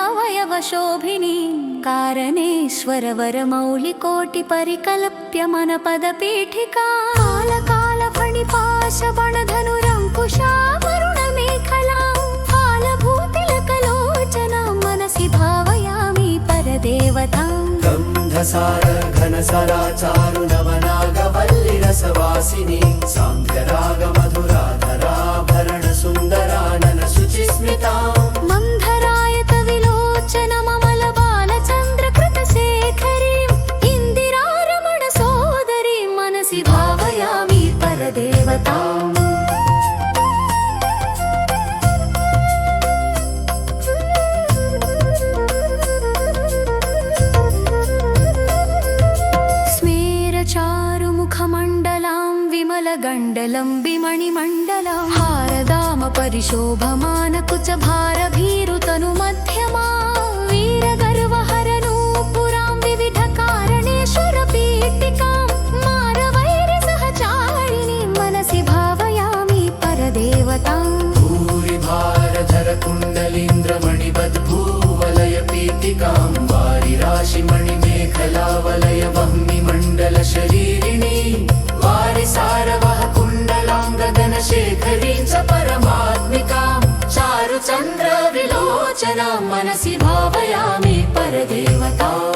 विभूषितावयवशोभिनी कारणेश्वर वरमौलिकोटि परिकल्प्य मनपदपीठिका कालकालफणिपाशबणधनुरङ्कुशा वरुणमेखलां फालभूतिलकलोचनां मनसि भावयामि परदेवतां गन्धसार घनसराचारु नवनागवल्लिरसवासिनी साङ्गराग मधुराधराभरण सुन्दरानन शुचिस्मितां मन्धरायत विलोचनममलबालचन्द्रकृतशेखरीं इन्दिरारमण सोदरीं मनसि भावयामि परदेवताम् चारुमुखमण्डलां विमलगण्डलं विमणिमण्डलां हारदाम परिशोभमानकुचभारभीरुतनुमध्यमा वीरगर्वहरनूपुरां विविधकारणेश्वरपीठिकां मारवैरिसहचारिणीं मनसि भावयामि परदेवताम् भूरिभारधरकुण्डलीन्द्रमणिबद्भूवलयपीठिकां वारिराशिमणिमेखलावलयवह्निमण्डलशरीरिणी वारिसारवः कुण्डलां गगनशेखरीं च परमात्मिकां चारुचन्द्रविलोचनां मनसि भावयामि परदेवताम्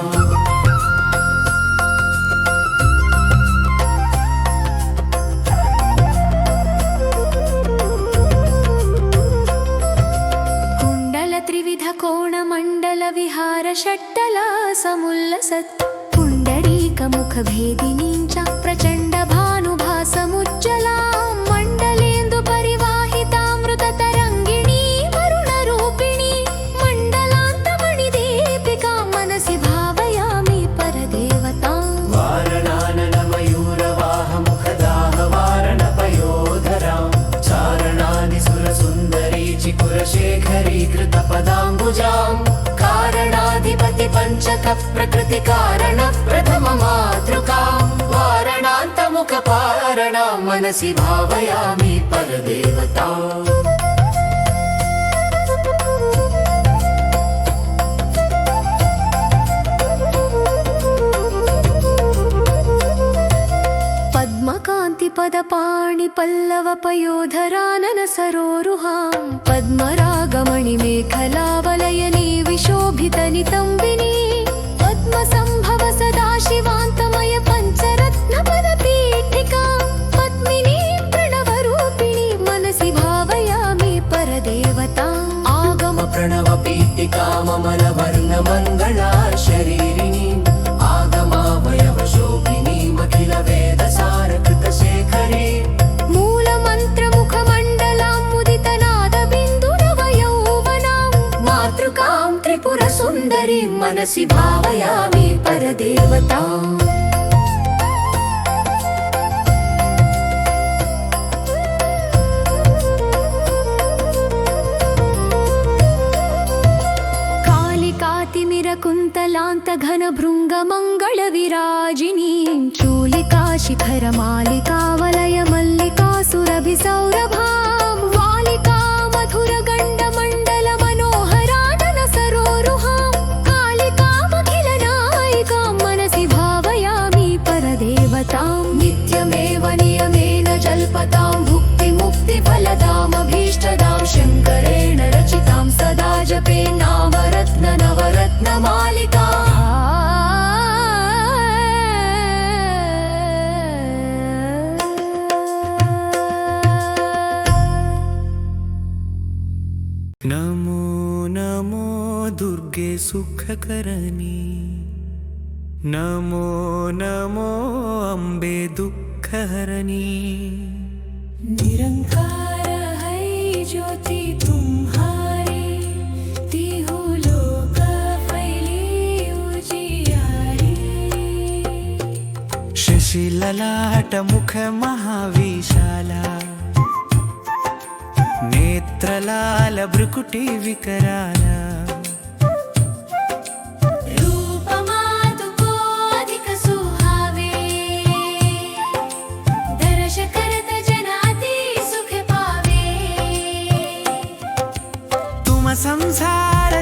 विहारषट्टलासमुल्लसत् पुण्डरीकमुखभेदिनीं च प्रचण्डभानुभासमुज्ज्वलां मण्डलेन्दुपरिवाहितामृततरङ्गिणी वरुणरूपिणी मण्डलान्तमणिदीपिकां मनसि भावयामि परदेवताम् वारणाननमयूरवाहमुखदाहवारणपयोधरां चारणानि सुरसुन्दरी चिकुरशेखरी कृतपदाम्बुजां कारणाधिपति पंचक प्रकृति कारण प्रथम मातृकां वारणान्तमुखपारणां मनसि भावयामि परदेवताम् पद्मकान्तिपदपाणिपल्लवपयोधरानन सरोरुहां पद्मरागमणिमेखलावलयनी विशोभितनितम्बिनी पद्मसम्भव सदाशिवान्तमय पञ्चरत्नपदपीठिकां पद्मिनी प्रणवरूपिणी मनसि भावयामि परदेवताम् आगम प्रणवपीठिकाममलवर्णमङ्गला शरीरिणी आगमावयवशोभिनीमखिलवेदसारकृतशेखरी मूलमन्त्रमुखमण्डलां मुदितनादबिन्दुनवयौवनां मातृकां त्रिपुरसुन्दरीं मनसि भावयामि परदेवताम् कालिकातिमिरकुन्तलान्तघनभृङ्गमङ्गलविराजिनीं चूलिकाशिखरमालिकावलयमल्लिकासुरभिसौरभां वालिका मधुरगण्डमण्डलमनोहरानन सरोरुहां कालिकामखिलनायिकां मनसि भावयामि परदेवतां नित्यमेव नियमेन जल्पतां भुक्तिमुक्तिफलदामभीष्टदां शङ्करेण रचितां सदा जपे नामरत्न नवरत्नमालिका नमो नमो दुर्गे सुखकरणी नमो नमो अम्बे दुःखहरणी निरंकार है ज्योति तुम्हारी तीहु लोक फैली उजियारी शशिललाट मुख महाविशाला नेत्रलाल भ्रुकुटी विकराला संसार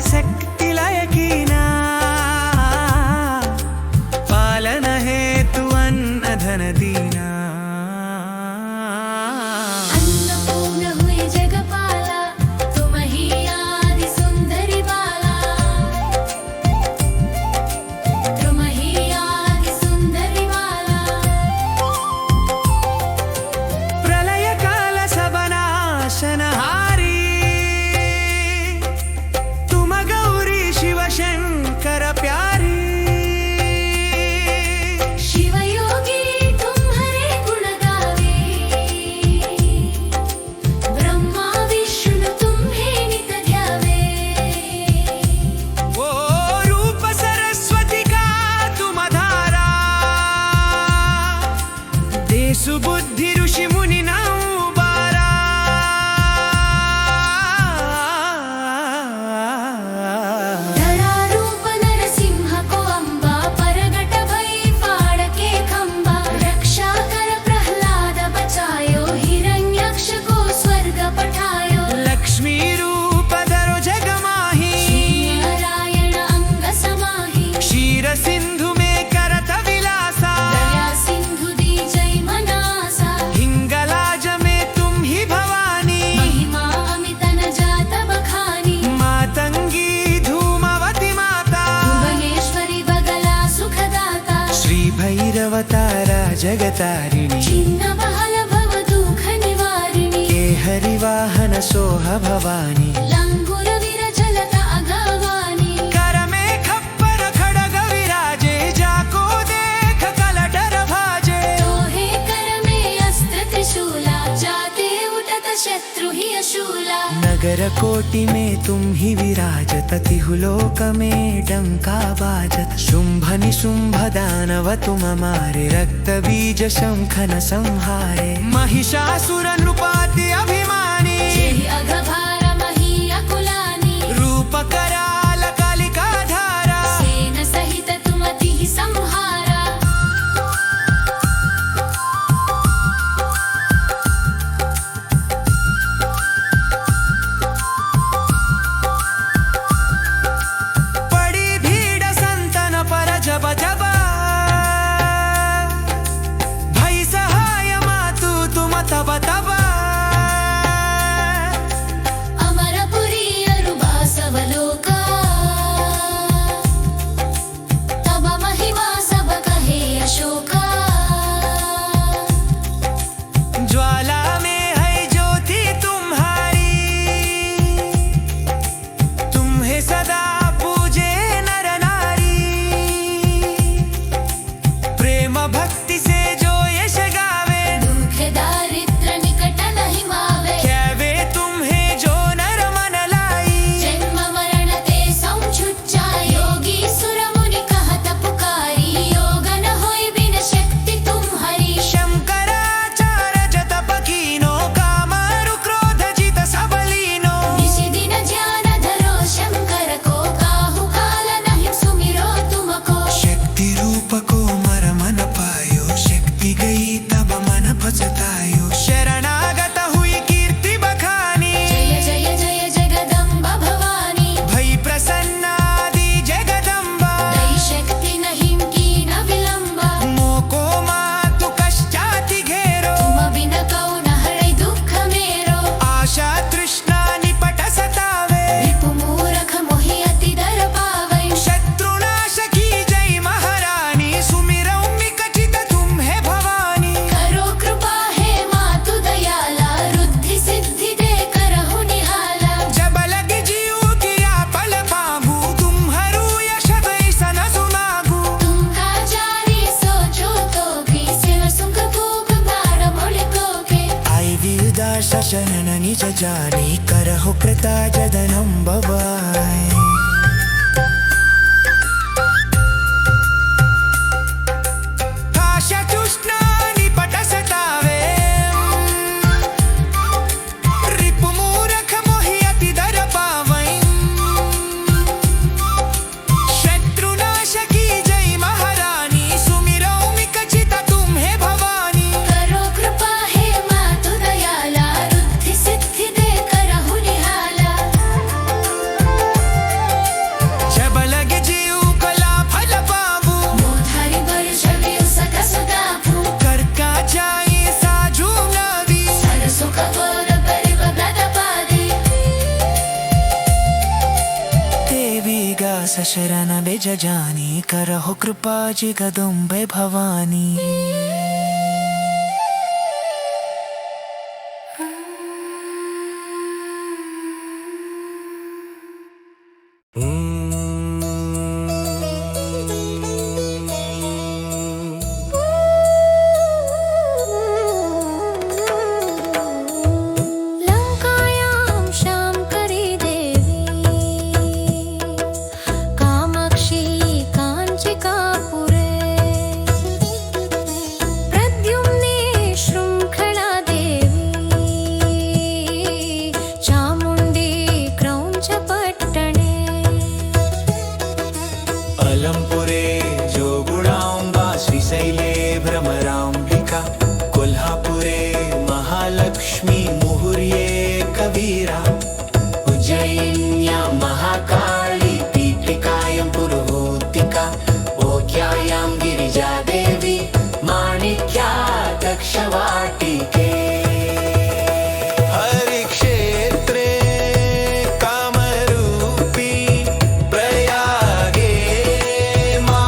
जगतारिणी छिन्न बहल भव दुःख निवारिणि केहरि वाहन सोह भवानी लंगुर विरचलत अगवानी कर में खप्पर खड़ग विराजे जाको देख कलटर भाजे तोहे कर में अस्त्र त्रिशूला जाते उठत शत्रु ही अशूला नगर कोटि में तुम ही विराजत तिहुलोक में डंका बाजत शुंभ निशुंभ दानव तुम मारे रक्त बीज शंखन संहारे महिषासुर नृपाति अभिमानी जेहि अघभार मही अकुलानी रूप कराल कालिका धारा सेन सहित तुम तिहि संहारा पड़ी भीड़ संतन पर जब जब भई सहाय मातु तुम तब तब अमरपुरी अरुबासवलोका तब महिमा सब कहे अशोका ज्वाला में है ज्योति तुम्हारी तुम्हें सदा पूजे नर नारी प्रेम भक्ति से जो यश गावे दुख दारिद्र निकट नहीं मावे ख्यावे तुम्हें जो नर मन लाई जन्म मरण ते संछुच्चा योगी सुर मुनि कहत पुकारी योग न होय बिन शक्ति तुम्हारी शंकराचार्य जतप कीनो कामरु क्रोध जित सबलीनो निशि दिन ध्यान धरो शंकर को काहु काल नहीं सुमिरो तुमको शक्ति रूप को मर मन पायो शक्ति गई तब मन पछतायो शरणागत हुई कीर्ति बखानी जय जय जय जगदम्बा भवानी भई प्रसन्नादि जगदम्बा दई शक्ति नहीं की न विलंबा मोको मातु कष्टाति घेरो तुम बिन कौन हरै दुख मेरो आशा तृष्णा निपट सतावे रिपु मूरख मोहि अति दर पावै शत्रुनाश की जय महारानी सुमिरौ निकचित तुम है भवानी करो कृपा हे मातु दयाला रुद्धि सिद्धि दे करहु निहाला जब लग जीव किया पल पाबू तुम हरू यश सन सुनागू तुम का जारी सोचो तो भी सिर सुख भोग भार मुलिको के आई विदास शरण निज जानी करहु कृता जदनं बवाय आशा तृष्णा निपट सतावे रिपु मूरख मोहि अति दर पावै शत्रुनाश की जय महारानी सुमिरौ निकचित तुम है भवानी करो कृपा हे मातु दयाला रुद्धि सिद्धि दे करहु निहाला जब लगे जीव कला फल पाबू मोधारी वर्ष सका सुदापु कर का जाए साजू नवी सर सुख बोर परिव ब्रत पादे देवी गास शरण निज जानी करहु कृपा जगदम्बे भवानी लंकायां शांकरी देवी कामाक्षी कांचिकापुरे प्रद्युम्ने शृंखला देवी चामुंडी क्रौंचपट्टणे अलंपुरे जोगुणांबा श्रीशैले भ्रमरांबिका कोल्हापुरे महालक्ष्मी मुहुर्ये कवीरा उज्जयिन्यां महाकाली पीठिकायां पुरुहूतिका ओक्यायां गिरिजा देवी माणिक्या दक्षवाटिके हरिक्षेत्रे कामरूपी प्रयागे मा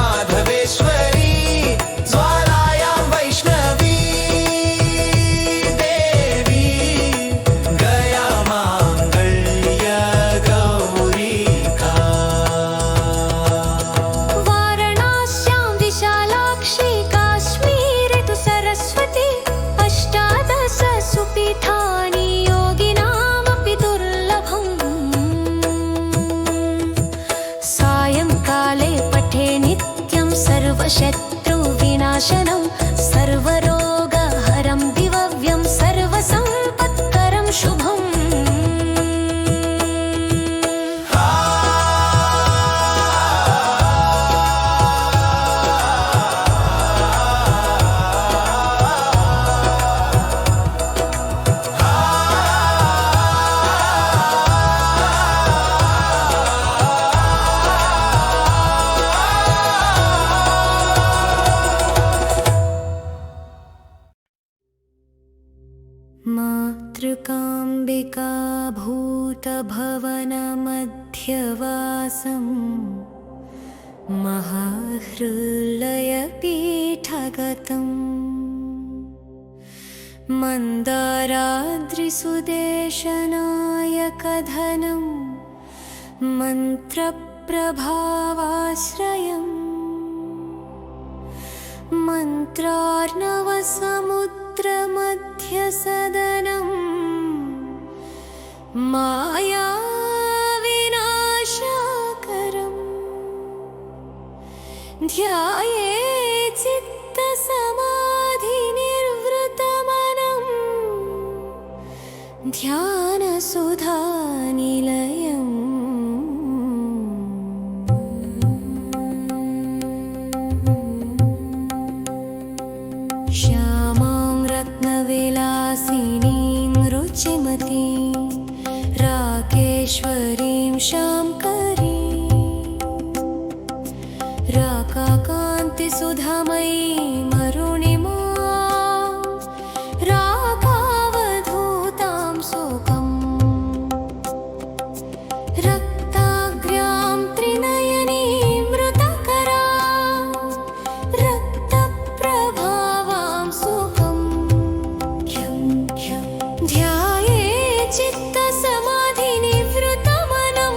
शत्रुविनाशनं सर्वरोगहरं दिव्यं सर्वसम्पत्करं शुभम्। मातृकाम्बिका भूतभवनमध्यवासं महाहृलयपीठगतम् मन्दाराद्रिसुदेशनायकधनं मन्त्रप्रभावाश्रयम् मन्त्रार्णवसमुद्रमध्यसदनं मायाविनाशकरम् ध्यायेत् चित्तसमाधिनिर्वृतमनं ध्यानसुधानिलयम्। श्यामां रत्नविलासिनीं रुचिमतीं राकेश्वरीं शाङ्करीं राकाकान्तिसुधामयीं अरुणिमां राकावधूतां सुखम् रक्ताग्र्यां त्रिनयनीं मृतकरां रक्तप्रभावां सुखम् ध्यायेत् चित्तसमाधिनिवृतमनं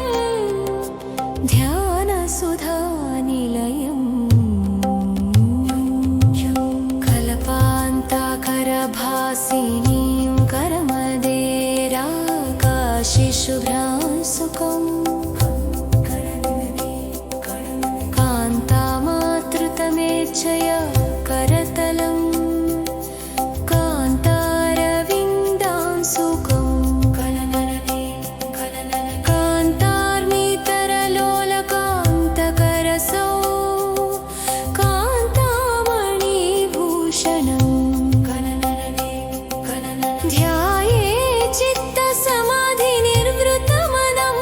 ध्यानसुधानिलयम्। कल्पान्ताकरभासिनीं करमदेराकाशिशुभ्रां सुखम् कान्तामातृतमेच्छया करतलम् कान्तारविन्दां सुखम् कान्तार्मितरलोलकान्तकरसौ कान्तामणिभूषणम् ध्यायेत् चित्तसमाधिनिर्वृतमनं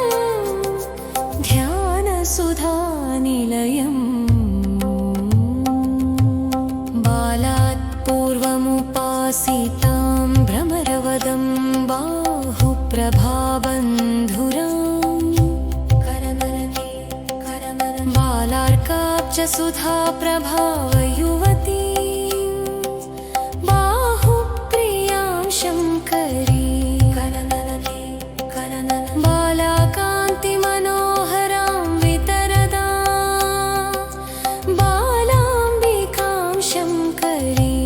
ध्यानसुधानिलयम्। बालात् पूर्वमुपासितां भ्रमरवदं बाहुप्रभाबन्धुरां बालार्काब्जसुधाप्रभावयुवतीं बाहुप्रियां शङ्करी बालाकान्तिमनोहरां वितरदां बालाम्बिकां शङ्करी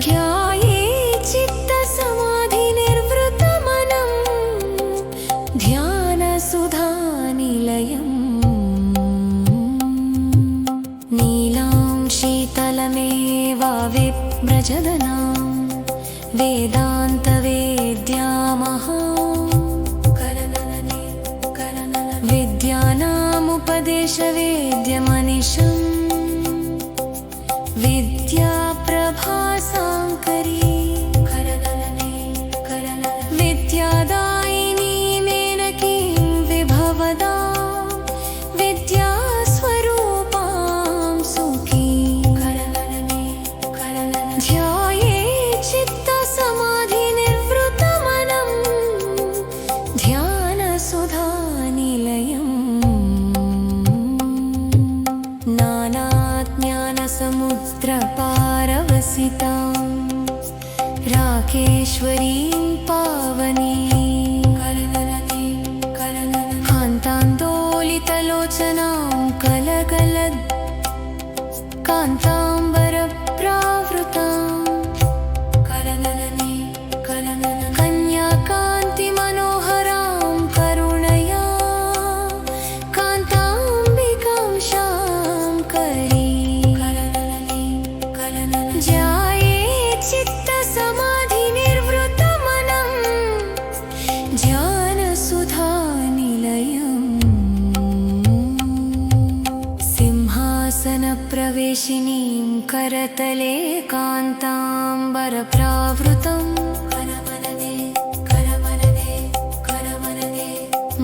ध्यायेत् चित्तसमाधिनिर्वृतमनं ध्यानसुधानिलयम्। नीलां शीतलमेवाविव्रजदनां वेदान्तवेद्यामहां विद्यानामुपदेशवेद्यमनिशम् विद्याप्रभासाङ्करी विद्यादायिनी मेनकीं विभवदा विद्यास्वरूपां सुखीं ध्यायेत् चित्तसमाधिनिर्वृतमनं ध्यानसुधानिलयम्। नानाज्ञानसमुद्रपारवसितां राकेश्वरीं पावनीं कान्तान्दोलितलोचनां कलकलद् कान्ताम्बरप्रावृतां कन्याकान्तिमनोहरां करुणया कान्ताम्बिकां शान्तिं प्रवेशिनीं करतले कान्ताम्बरप्रावृतं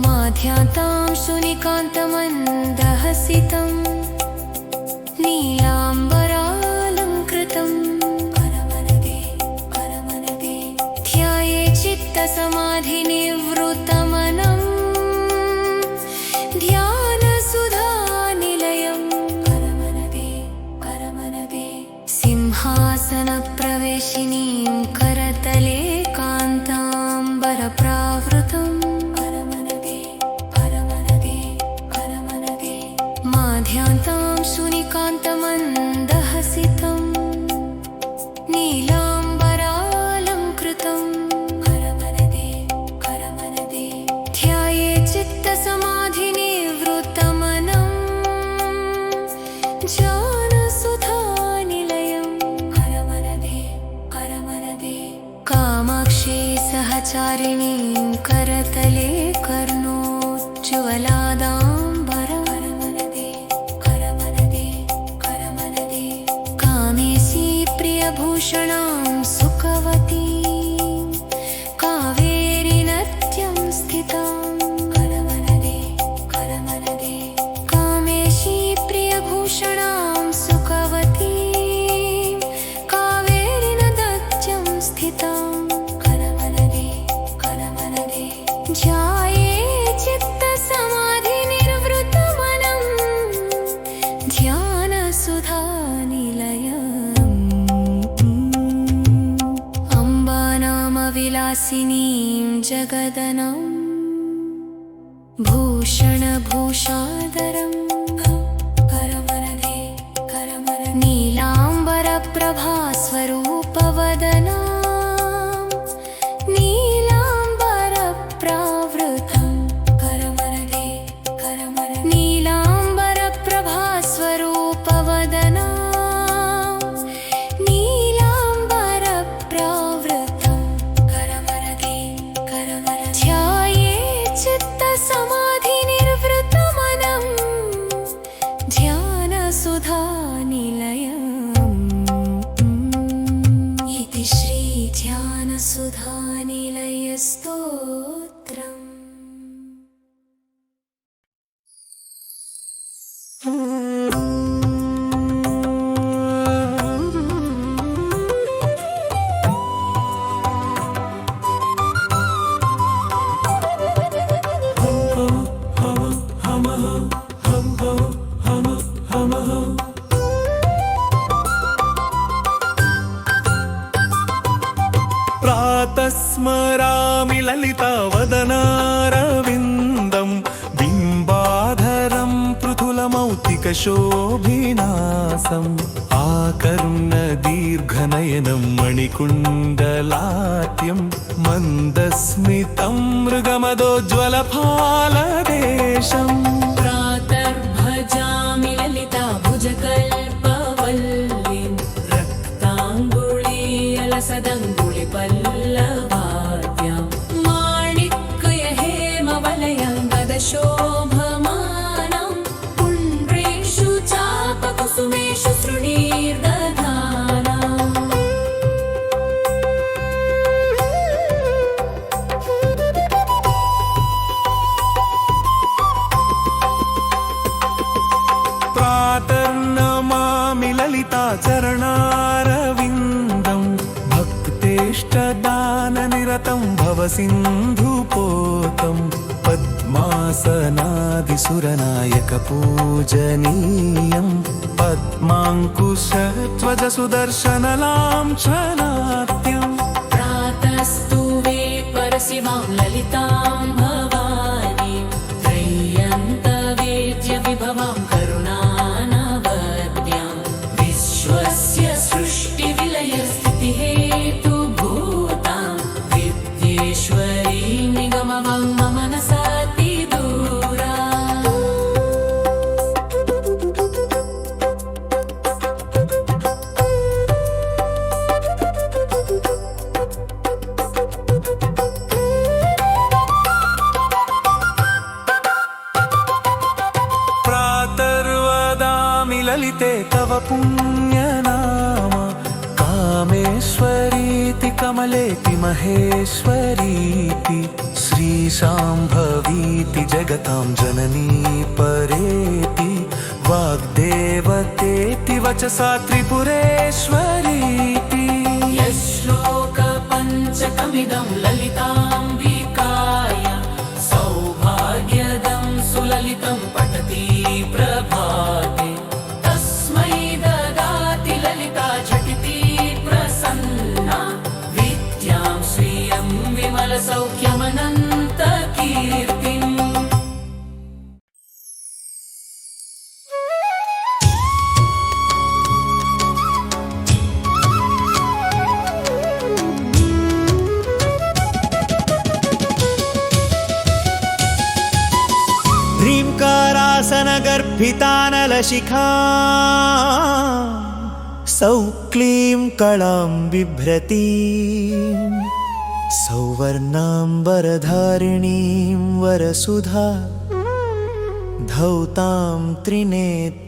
माध्यातां सुनिकान्तमन्दहसितं नीलाम्बरालङ्कृतं ध्याये चित्तसमाधिनिवृतमनं ध्यानसुधानिलयम् सिंहासनप्रवेशिनीं करतले कान्ताम्बरप्रावृतं माध्यातां सुनिकान्तमन्दहसितं नीलाम्बरालङ्कृतं ध्याये चित्तसमाधिनिवृतमनं ज्ञानसुधानिलयम् कामाक्षी सहचारिणीं करतले कर्णोज्ज्वलादाम्बरम् कामेशी प्रियभूषणां सुखवतीं कावेरी नत्यं स्थितां कामेशी प्रियभूषणां सुखवतीं कावेरी नत्यं स्थितां ध्याये चित्तसमाधिनिर्वृतमनं ध्यानसुधानिलयम् अम्बानामविलासिनीं जगदनं भूषणभूषादरं नीलाम्बरप्रभास्वरूपवदनां नीलाम्बरप्रावृतं नीलाम्बरप्रभास्वरूपवदनां नीलाम्बरप्रावृतं ध्याये चित्तसमाधिनिर्वृतमनं ध्यानसुधानिलयम् इति श्रीध्यानसुधानिलयस्तोत्रम्। प्रातः स्मरामि ललितावदनारविन्दं बिम्बाधरं पृथुलमौक्तिकशोभिनासम् आकर्णदीर्घनयनं मणिकुण्डलाट्यं मन्दस्मितं मृगमदोज्ज्वलफालदेशम् प्रातर्भजामि ललिता भुजकल्पवल्लीं रक्ताङ्गुलीयलसदङ्गुलिपल्लवाद्यां माणिक्यहेमवलयङ्गदशोभमानं पुण्ड्रेषु चापकुसुमेषु सृणीर्दधानाम् प्रातर्नमामि ललिताचरणारविन्दं भक्तेष्टदाननिरतं भवसिन्धुपोतं पद्मासनादिसुरनायकपूजनीयं पद्माङ्कुशध्वजसुदर्शनलाञ्छनात्यम् प्रातस्तु वे परशिवां ललितां भवानीं त्रय्यन्तवेद्यविभवां करुणानवद्यां विश्वस्य सृष्टिविलयस्थितिहेतुभूतां विद्येश्वरी निगमवं मम मनसातिदूरा। ललिते तव पुण्यनाम कामेश्वरीति कमलेति महेश्वरीति श्रीशाम्भवीति जगतां जननी परेति वाग्देवतेति वचसा त्रिपुरेश्वरीति यश्लोकपञ्चकमिदं ललिताम्बिकाय सौभाग्यदं सुललितं पठति प्रभाते तस्मै ददाति ललिता झटिति प्रसन्ना विद्यां श्रियं विमलसौख्यमनन्तकीर्तिम् ह्रीङ्कारासनगर्भितानलशिखा सौक्लीं कलां बिभ्रती सौवर्णां वरधारिणीं वरसुधा धौतां त्रिनेत्रोज्ज्वलाम्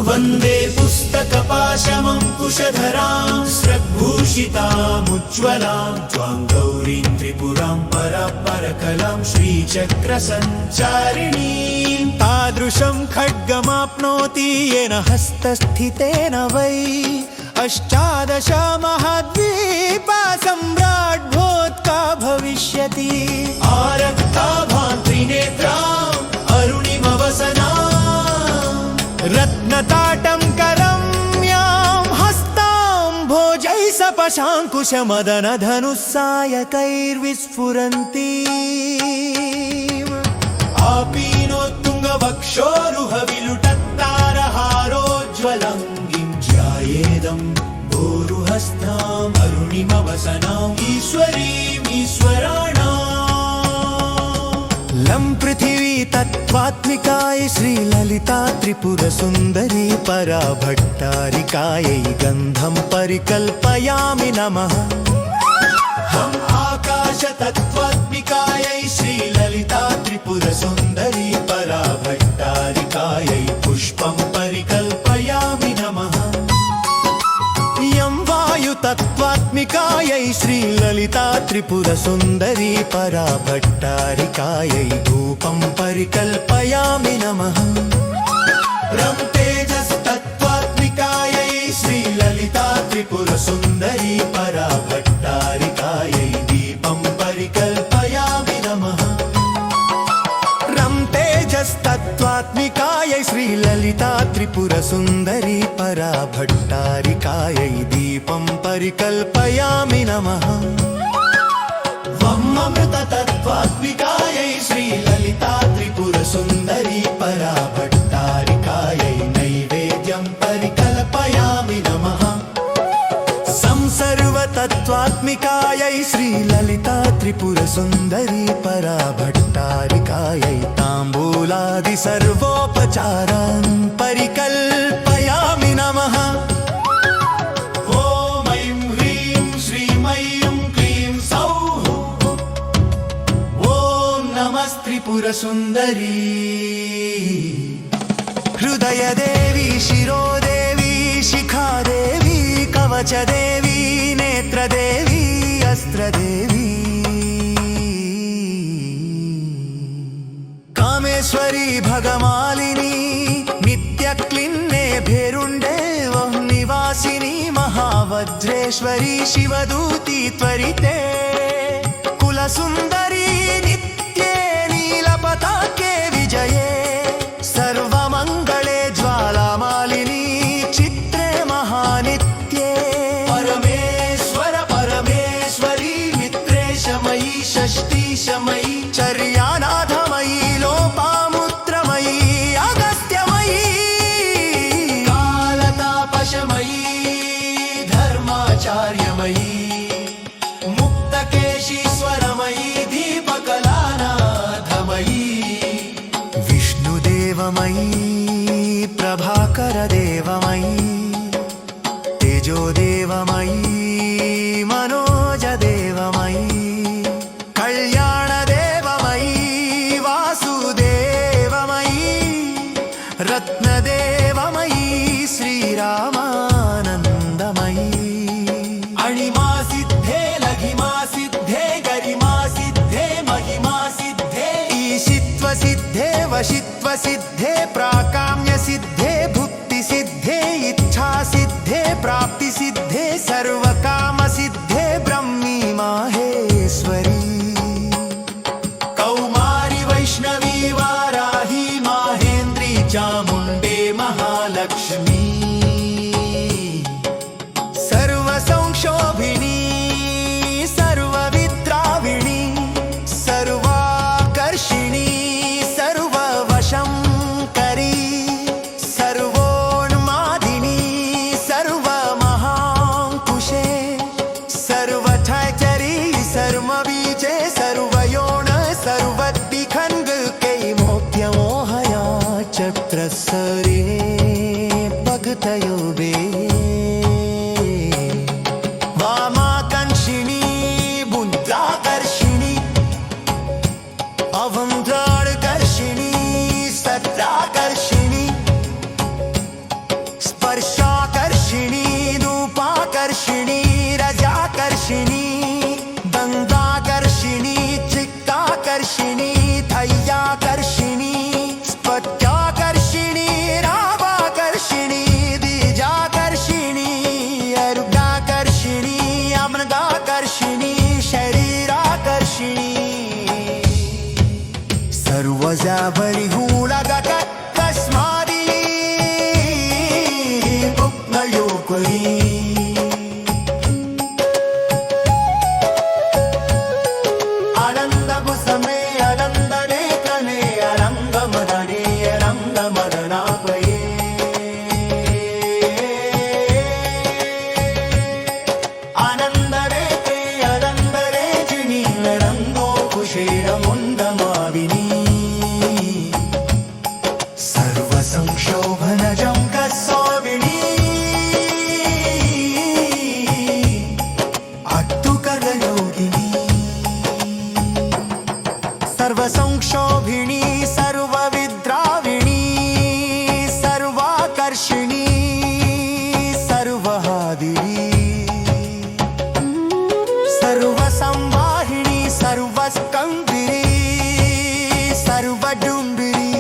वन्दे पुस्तकपाशमङ्कुशधरां स्रग्भूषितामुज्ज्वलां त्वां गौरीं त्रिपुरां परापरकलां श्रीचक्रसञ्चारिणीं तादृशं खड्गमाप्नोति येन हस्तस्थितेन वै अष्टादश महाद्वीपा सम्राट् भोत्का भविष्यति आरक्ता भां त्रिनेत्राम् अरुणिमवसना रत्नताटं करम्यां हस्तां भोजैः सपशाङ्कुशमदनधनुस्सायकैर्विस्फुरन्ती आपीनोत्तुङ्गवक्षोरुहविलुटत्तारहारोज्ज्वलङ्गिं ध्यायेदं भोरुहस्ताम् अरुणिमवसनाम् ईश्वरीम् ईश्वराणाम् लं पृथिवी तत्त्वात्मिकाय श्रीललिता त्रिपुरसुन्दरी पराभट्टारिकायै गन्धं परिकल्पयामि नमः हम आकाश तत्त्वात्मिकायै श्रीललिता त्रिपुरसुन्दरी पराभट्टारिकायै पुष्पं परिकल्पयामि नमः यं वायुतत्त्वात्मिकायै श्रीललिता त्रिपुरसुन्दरी पराभट्टारिकायै धूपं परिकल्पयामि नमः रं तेजस्तत्त्वात्मिकायै श्रीललिता त्रिपुरसुन्दरी पराभट्टारिकायै दीपं परिकल्पयामि नमः रं तेजस्तत्त्वात्मिकायै श्रीललिता त्रिपुरसुन्दरी पराभट्टारिकायै दीपं परिकल्पयामि नमः वं अमृततत्त्वात्मिकायै श्रीललिता त्रिपुरसुन्दरी पराभट्टारिकायै नैवेद्यं परिकल्पयामि नमः संसर्वतत्त्वात्मिकायै श्रीललिता त्रिपुरसुन्दरी पराभट्टारिकायै ताम्बूलादि सर्वोपचारान् परिकल्पयामि नमः ॐ ऐं ह्रीं श्रीं ऐं क्लीं सौः ॐ नमस्त्रिपुरसुन्दरी हृदयदेवी शिरोदेवी शिखादेवी कवचदेवी नेत्रदेवी अस्त्रदेवी कामेश्वरी भगमालिनी नित्यक्लिन्ने भेरुण्डे वं निवासिनी महावज्रेश्वरी शिवदूती त्वरिते कुलसुन्दरी नित्ये नीलपताके विजये सर्वमङ्गले ज्वालामालिनी चित्रे महानित्ये परमेश्वर परमेश्वरी मित्रेशमयी षष्ठीशमयी चर्यानाथमयी लोपामुत्रमयी अगस्त्यमयी कालतापशमयी धर्माचार्यमयी मुक्तकेशीश्वरमयी दीपकलानाथमयी विष्णुदेवमयी प्रभाकरदेवमयी तेजोदेवमयी मनोजदेवमयी कल्याणदेवमयी वासुदेवमयी सिद्धे प्राकाम्य सिद्धे भुक्ति सिद्धे इच्छा सिद्धे प्राप्ति सिद्धे सर्वकाम सिद्धे ब्रह्मी माहेश्वरी कौमारी वैष्णवी वाराही माहेन्द्री चामुण्डे महालक्ष्मी सर्वसंक्षोभिणी सर्वविद्राविणी सर्वाकर्षिणी सर्ववशंकरी सर्वोन्मादिनी सर्वमहाङ्कुशे सर्वथैचरी सर्वबीजे सर्वयोन सर्वद्विखण्डके मोक्त्यमोहया चत्रसरे भक्तयोगे वामाकर्षिणी बुद्धाकर्षिणी अवन्त्राणकर्षिणी सत्राकर्षिणी स्पर्शाकर्षिणी रूपाकर्षिणी रजाकर्षिणी गन्धाकर्षिणी चित्ताकर्षिणी धैर्याकर्षिणी स्फटिकाकर्षिणी रावाकर्षिणी बीजाकर्षिणी अर्गाकर्षिणी अमृताकर्षिणी शरीराकर्षिणी सर्वजाभरिगुणगत तस्मादि उपनयोकुली आनन्दकुसुमे आनन्दनेत्रने अरङ्गमदने अरङ्गमदनापये आनन्दनेत्रे आनन्दरेजिनी रङ्गोकुशेरमुण्डमाविनी सर्वसंक्षोभनजं कस्वामिनी अट्टुकरयोगिनी सर्वसंक्षोभिणी सर्वविद्राविणी सर्वाकर्षिणी सर्वहादिनी सर्वसंवाहिनी सर्वस्कन्दिनी सर्वडुम्बिनी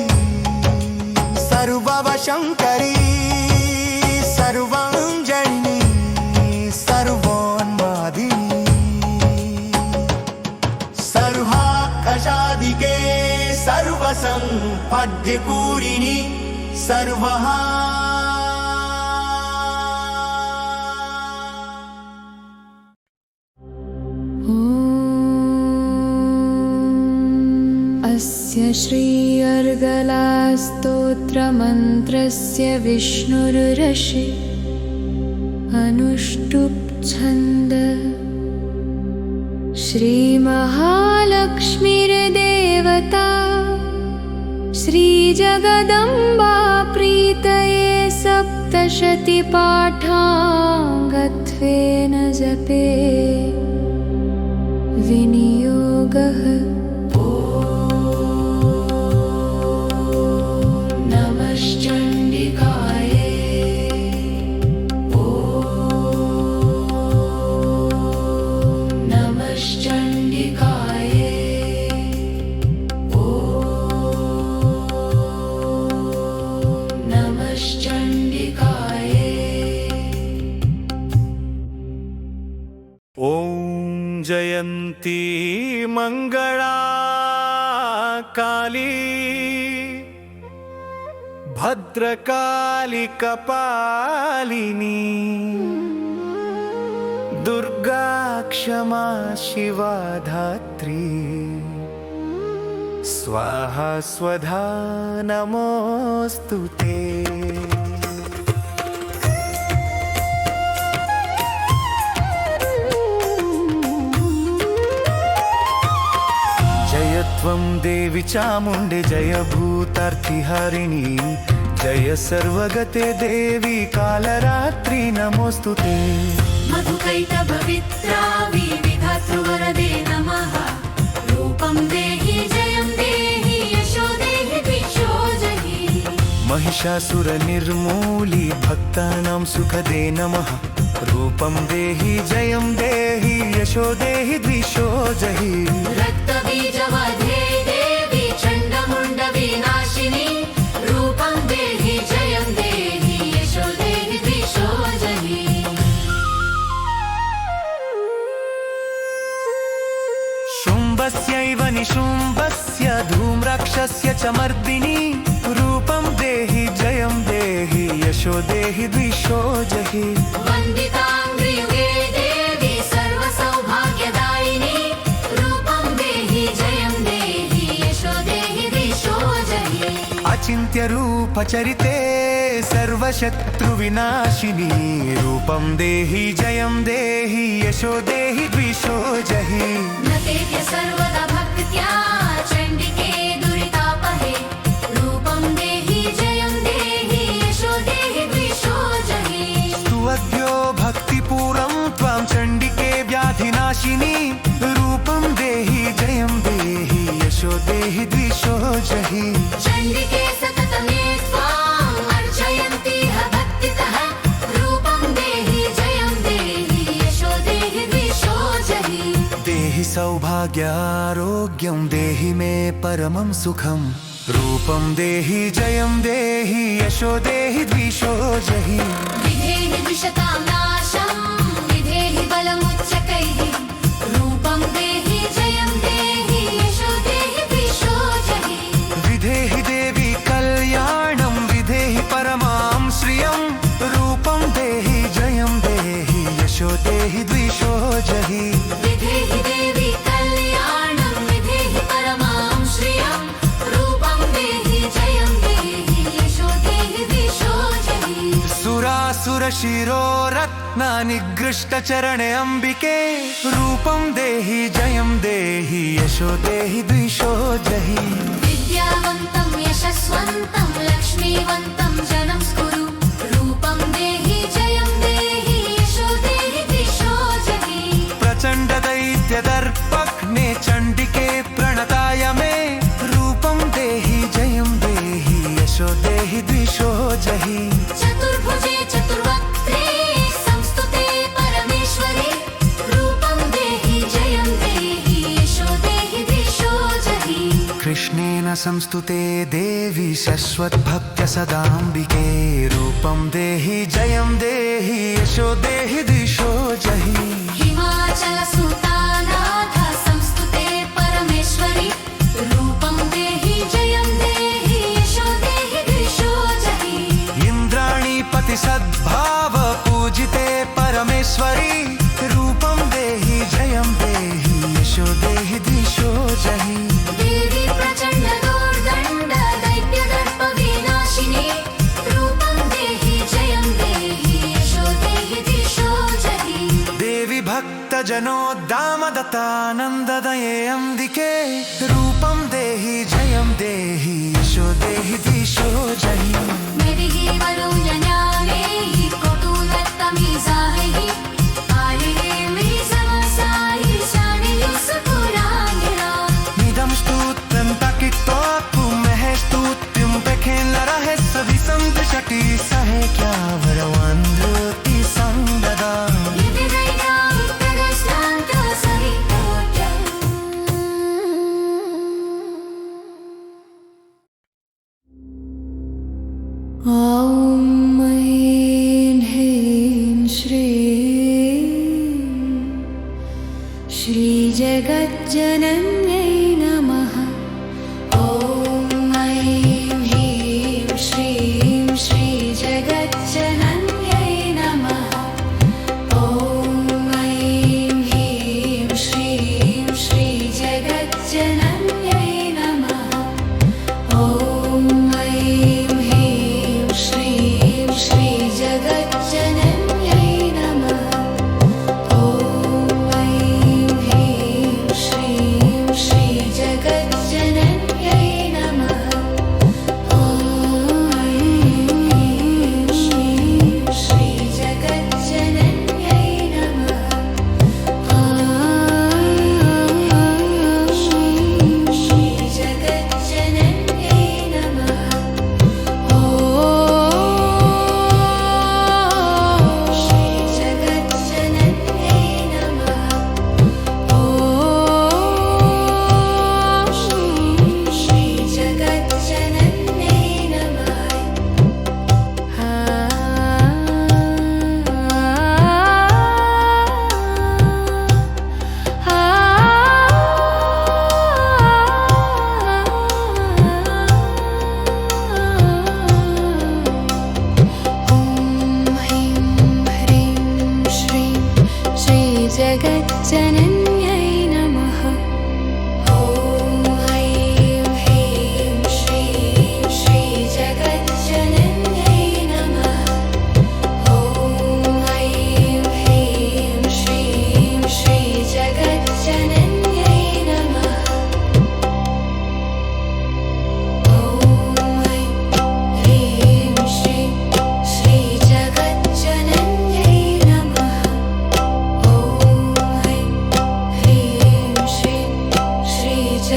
सर्ववशंकरी सर्वाञ्जनी सर्वोन्मादिनी सर्वाकषादिके सर्वसम्पद्यपूरिणी सर्वहा अस्य श्री अर्गलास्तोत्रमन्त्रस्य विष्णुरुरशि अनुष्टुप् छन्द श्रीमहालक्ष्मीर्देवता श्रीजगदम्बा प्रीतये सप्तशतिपाठाङ्गत्वेन जपे विनियोगः नमश्चण्डिकाये नमश्चण्डिकाये नमश्चण्डिकाये ॐ जयन्ती मङ्गला काली भद्रकाली कपालिनी दुर्गा क्षमा शिवा धात्री स्वाहा स्वधा नमोऽस्तुते जय त्वं देवी चामुण्डे जय भूतार्तिहरिणी जय सर्वगते देवी कालरात्रि नमोऽस्तुते मधुकैटभवित्रा विविधातृवरदे नमः रूपं देहि जयं देहि यशो देहि द्विषो जहि महिषासुरनिर्मूली भक्तानां सुखदे नमः रूपं देहि जयं देहि यशो देहि द्विषो जहि रक्तबीजवधे देवी चण्डमुण्डविनाशिनी शुम्भस्यैव निशुम्भस्य धूम्राक्षस्य च मर्दिनी रूपं देहि जयं देहि यशो देहि द्विषो जहि वन्दिताङ्घ्रियुगे देवी सर्वसौभाग्यदायिनी रूपं देहि जयं देहि यशो देहि द्विषो जहि अचिन्त्य रूपचरिते सर्वशत्रुविनाशिनी रूपं देहि जयं देहि यशो देहि द्विषो जहि नतेत्य सर्वदा भक्त्या चण्डिके दुरितापहे रूपं देहि जयं देहि यशो देहि द्विषो जहि स्तुवद्यो भक्तिपूरं त्वां चण्डिके व्याधिनाशिनी रूपं देहि जयं देहि यशो देहि द्विषो जहि चण्डिके सततमे त्वाम् अर्चयन्तीह भक्तितः रूपं देहि जयं देहि यशो देहि द्विषो जहि देहि सौभाग्यारोग्यं देहि मे परमं सुखं रूपं देहि जयं देहि यशो देहि द्विषो जहि विधेहि द्विषतां नाशं विधेहि बलमुच्चकैः रूपं देहि जयं देहि यशो देहि द्विषो जहि विधेहि देवी कल्याणं विधेहि परमां श्रियं रूपं देहि जयं देहि यशो देहि द्विषो जहि विधेहि देवी कल्याणं विधेहि परमां श्रियं रूपं देहि जयं देहि यशो देहि द्विषो जहि सुरासुरशिरोरत्ना निगृष्टचरणे अम्बिके रूपं देहि जयं देहि यशो देहि द्विषो जहि विद्यावन्तं यशस्वन्तं लक्ष्मीवन्तं जनं स्कुरु रूपं देहि जयं देहि यशो देहि द्विषो जहि प्रचण्ड दैत्यदर्पघ्ने चण्डिके प्रणताय मे रूपं देहि जयं देहि यशो देहि द्विषो जहि चतुर्भुजे चतुर्वक्त्रे संस्तुते परमेश्वरि रूपं देहि जयं देहि यशो देहि द्विषो जहि कृष्णेन संस्तुते देवी शश्वद्भक्त्या सदाम्बिके रूपं देहि जयं देहि यशो देहि द्विषो जहि हिमाचलसुतानाथ संस्तुते परमेश्वरि रूपं देहि जयं देहि यशो देहि द्विषो जहि इन्द्राणीपति सद्भाव पूजिते परमेश्वरी रूपं देहि जयं देहि यशो देहि द्विषो जहि देवी प्रचण्ड दोर्दण्ड दैत्यदर्प विनाशिनी रूपं देहि जयं देहि यशो देहि द्विषो जहि देवी भक्तजनोद्दामदत्तानन्ददये अम्बिके रूपं देहि जयं देहि यशो देहि द्विषो जहि मेदिहि वरुण्यज्ञानैः कौतूहलतमीसाहैः आयैः मेसमसायि शानिः सुपुराङ्गिरा निदं स्तुत्यं तकितो तुम्हें स्तुत्यं पेखेन रहे सभी संत शटी सहे क्या वरवंदति संगदा निधिदैनां तदस्नान्त सहितोट्य ॐ ऐं ह्रीं श्रीं श्रीजगज्जनन्यै नमः ॐ ऐं ह्रीं श्रीं श्रीजगज्जनन्यै नमः ॐ ऐं ह्रीं श्रीं श्रीजगज्जनन्यै नमः ॐ ऐं ह्रीं श्रीं श्रीजगज्जनन्यै नमः ॐ ऐं ह्रीं श्रीं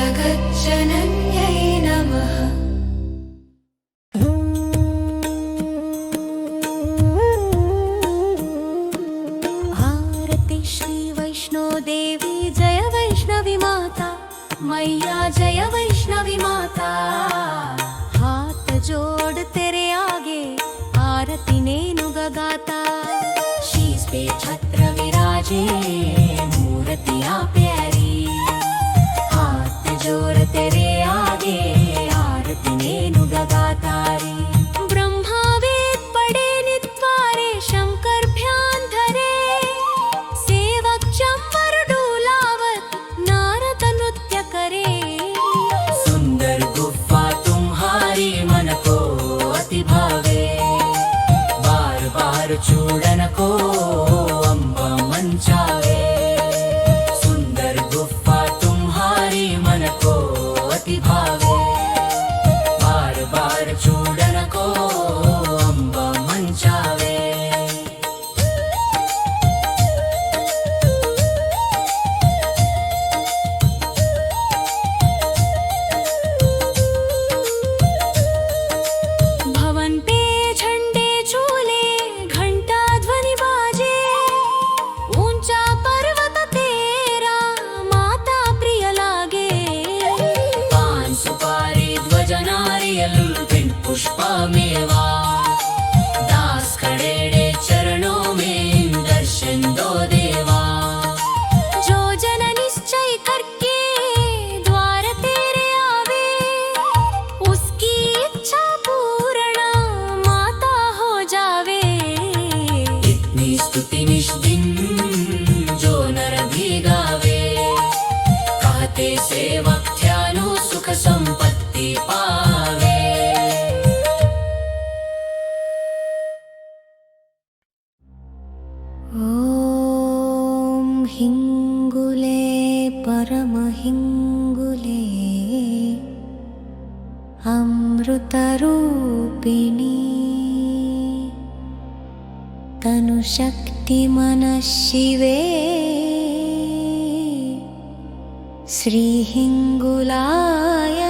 जगज्जनन्यै नमः। आरती श्री वैष्णो देवी जय वैष्णवी माता, मैया जय वैष्णवी माता। हाथ जोड़ तेरे आगे आरती नेनु गाता, शीश पे छत्र विराजे मूर्तियां प्यारी। हाथ जोड़ तेरे आगे आरती नेनु गाता रे। ब्रह्मा वेद पढ़े नित्वारे शंकर ध्यान धरे, सेवक चंपर डोलावत नारद नृत्य करे। सुंदर गुफा तुम्हारी मन को अति भावे, बार बार चूड़न को अम्बा मंचावे। सुंदर गुफा तुम्हारी मन को अति भावे, बार बार चूड़न को अम्बा मंचावे। भवन पे झंडे झूले घंटा ध्वनि बाजे, ऊंचा पर्वत तेरा माता प्रिय लागे। पान सुपारी ध्वज नारियल बिन पुष्पा मेवा, दास खड़े चरणों में दर्शन दो देवा। जो जन निश्चय करके द्वार तेरे आवे, उसकी इच्छा पूर्ण माता हो जावे। इतनी स्तुति निज दिन जो नर भी गावे, कहते सेवक ध्यानो सुख संपत्ति पावे। ॐ हिंगुले परम हिंगुले अमृतरूपिणी, तनुशक्ति मनः शिवे श्रीहिंगुलाय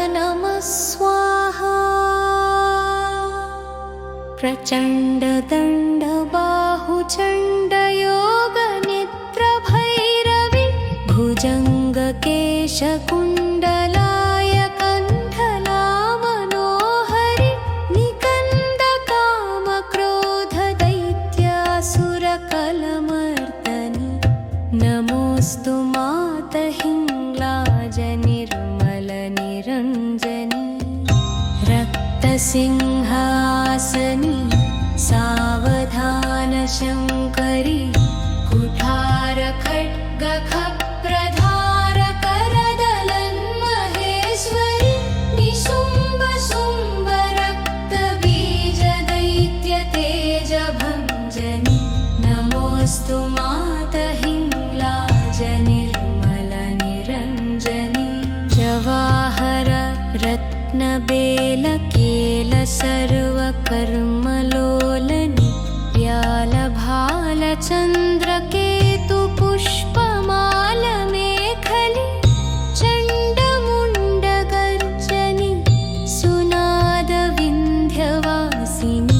नमः स्वाहा। प्रचंड दंड बाहुचंड योग निद्र भैरवी, भुजंग केश कुंडलाय कंठला मनोहरि, निकंद काम क्रोध दैत्यासुर कलमर्दनि। नमोस्तु मात हिंगलाज निर्मल निरंजनी, रक्तसिंहासनी सावधान शंकरी। कुठार खड्ग खप्रधार करदलन महेश्वरी, निशुंभ शुंभ रक्त बीज दैत्य तेज भंजनी। नमोस्तु मात हिंगलाज निर्मल निरंजनी, जवाहर रत्न बेल केल सर्व कर्मलोलनि, व्याल भाल चंद्र केतु पुष्पमाल मेखली। चंड मुंड गर्जनी सुनाद विंध्यवासिनी,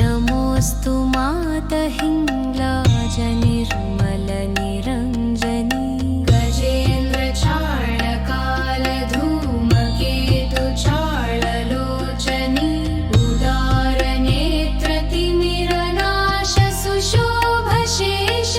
नमोस्तु मात हिंगलाज निर्मल निरंजनी। गजेंद्र चाळ काल धूम केतु चाळ लोचनी, उदार नेत्र तिमिर नाश सुशोभ शेष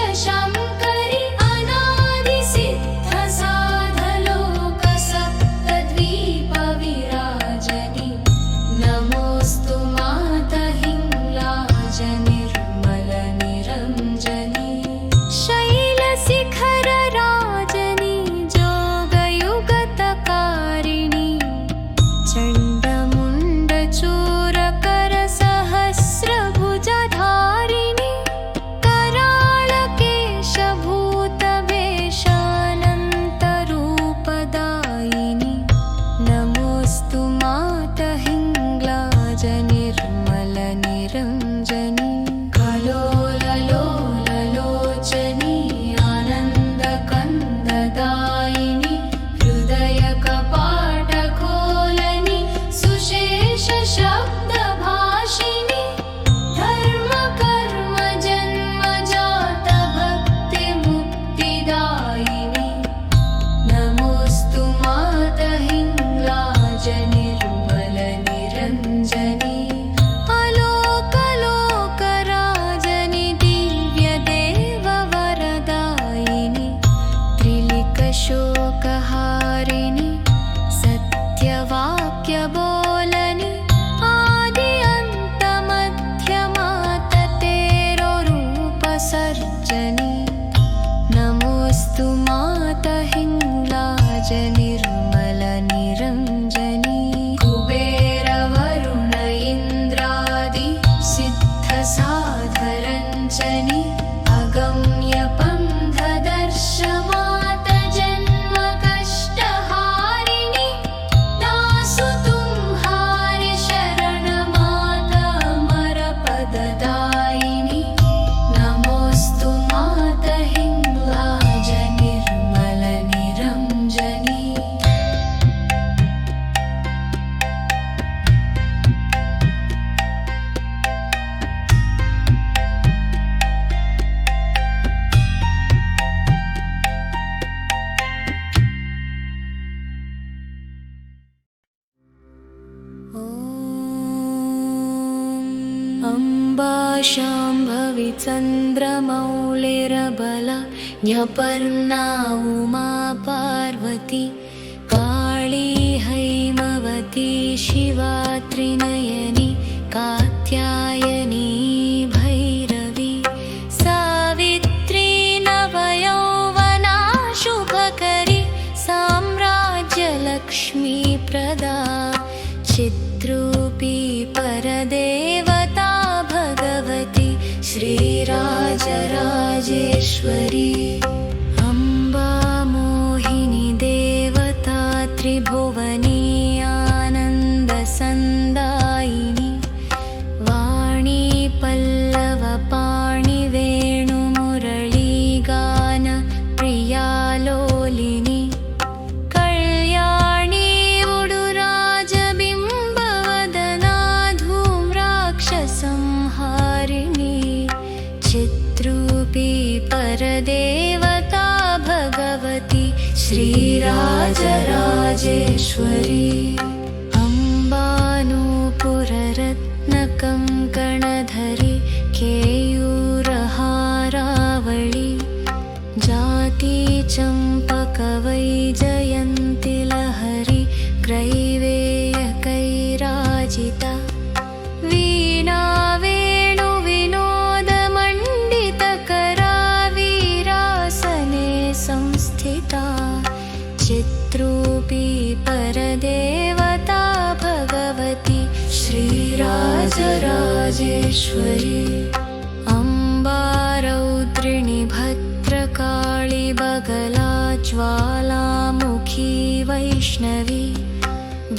शाम्भवी चन्द्रमौळिरबला न्यपर्णा उमा पार्वती काली हैमवती शिवा त्रिनयनी कात्यायनी भैरवी सावित्री नवयौवना शुभकरी साम्राज्यलक्ष्मी प्रदा चिद्रूपी परदेवता भगवती श्रीराजराजेश्वरी अम्बा मोहिनी देवता त्रिभुवनी आनन्दसन्दायिनी वाणी पल्लवपाणि वेणुमुरळीगान प्रियालोलिनी कल्याणी उडुराजबिम्बवदना धूम्राक्षसंहारिणी चिद्रूपी परदेवता भगवती श्रीराजराजेश्वरी अम्बानूपुररत्नकङ्कणधरी केयूरहारावळी जाती चम्पकवैजयन्ति लहरी ग्रैवेयकैराजिता वीणा वेणुविनोदमण्डितकरा वीरासने संस्थिता चिद्रूपी परदेवता भगवती श्रीराजराजेश्वरी अम्बा रौद्रिणी भद्रकाळी बगला ज्वालामुखी वैष्णवी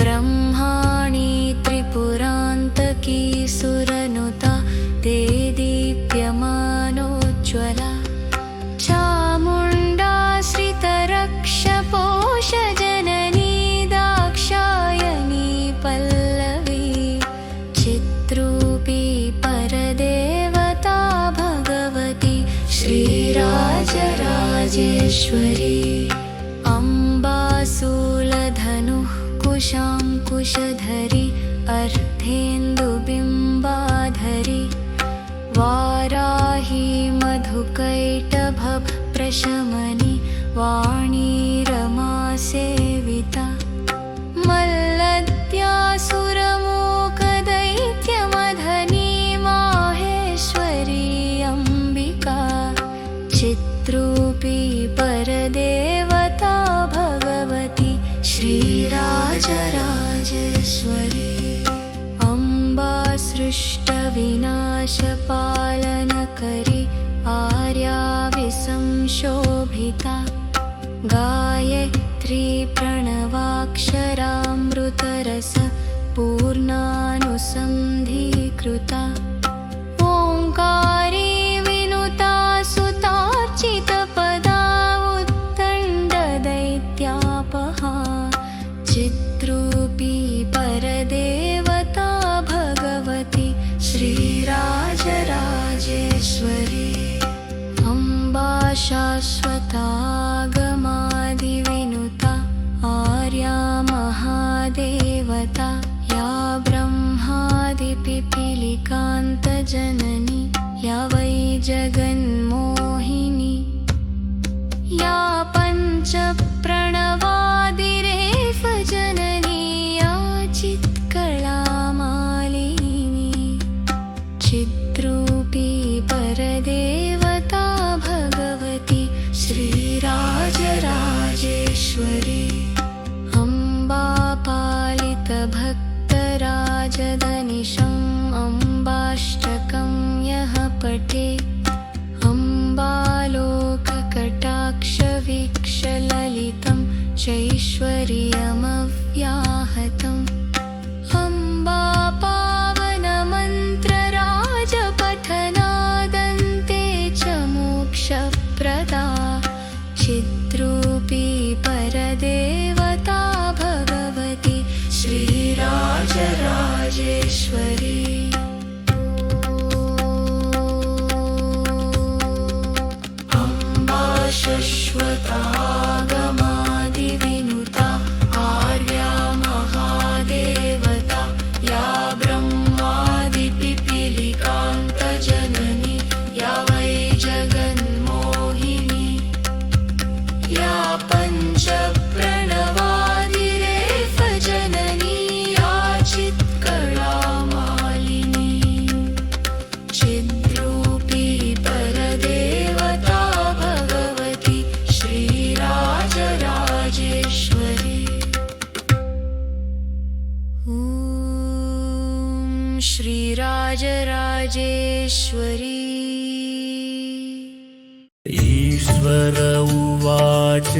ब्रह्माणी त्रिपुरान्तकी सुरनुता ते दीप्यमानोज्ज्वला चामुण्डा श्रितरक्षपोषजननी दाक्षायणी पल्लवी चिद्रूपी परदेवता भगवती श्रीराजराजेश्वरी अम्बासूलधनुः कुशाङ्कुशधरी अर्धेन्दुबिम्बाधरी वाराही मधुकैटभप्रशमनी वाणी रमासेविता मल्लद्यासुरमूकदैत्यमधनी माहेश्वरी अम्बिका चिद्रूपी परदेवता भगवती श्रीराजराजेश्वरी अम्बा सृष्टविनाशपालनकरी आर्या विसंशोभिता गायत्री प्रणवाक्षरामृतरस पूर्णानुसन्धीकृता ओङ्कारी विनुता सुतार्चितपदा उत्तण्डदैत्यापहा चिद्रूपी परदेवता भगवती श्रीराजराजेश्वरी अम्बा शाश्वतागमादिविनुता आर्या महादेवता या ब्रह्मादिपिपीलिकान्तजननी या वै जगन्मोहिनी या पञ्चप्रणवादिरेफ जननी या चित्कलामालिनी चिद्रूपी परदेवता भगवती श्रीराजराजेश्वरी अम्बा पालितभक्तराजदनिशम् अम्बाष्टकं यः पठे अम्बालोककटाक्षवीक्षललितं चैश्वर्यमव्याहतम् अम्बा पावनमन्त्रराजपठनादन्ते च मोक्षप्रदा चिद्रूपी परदेवता भगवती श्रीराजराजेश्वरी अम्बा शाश्वतागमादिविनुता आर्या श्रीराजराजेश्वरी ईश्वर उवाच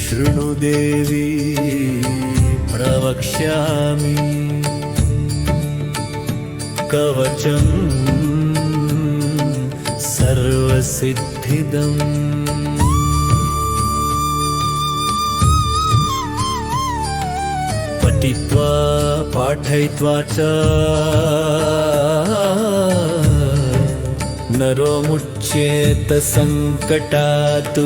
शृणु देवी प्रवक्ष्यामि कवचं सर्वसिद्धिदम् पठित्वा पाठयित्वा च नरो मुच्येत संकटात्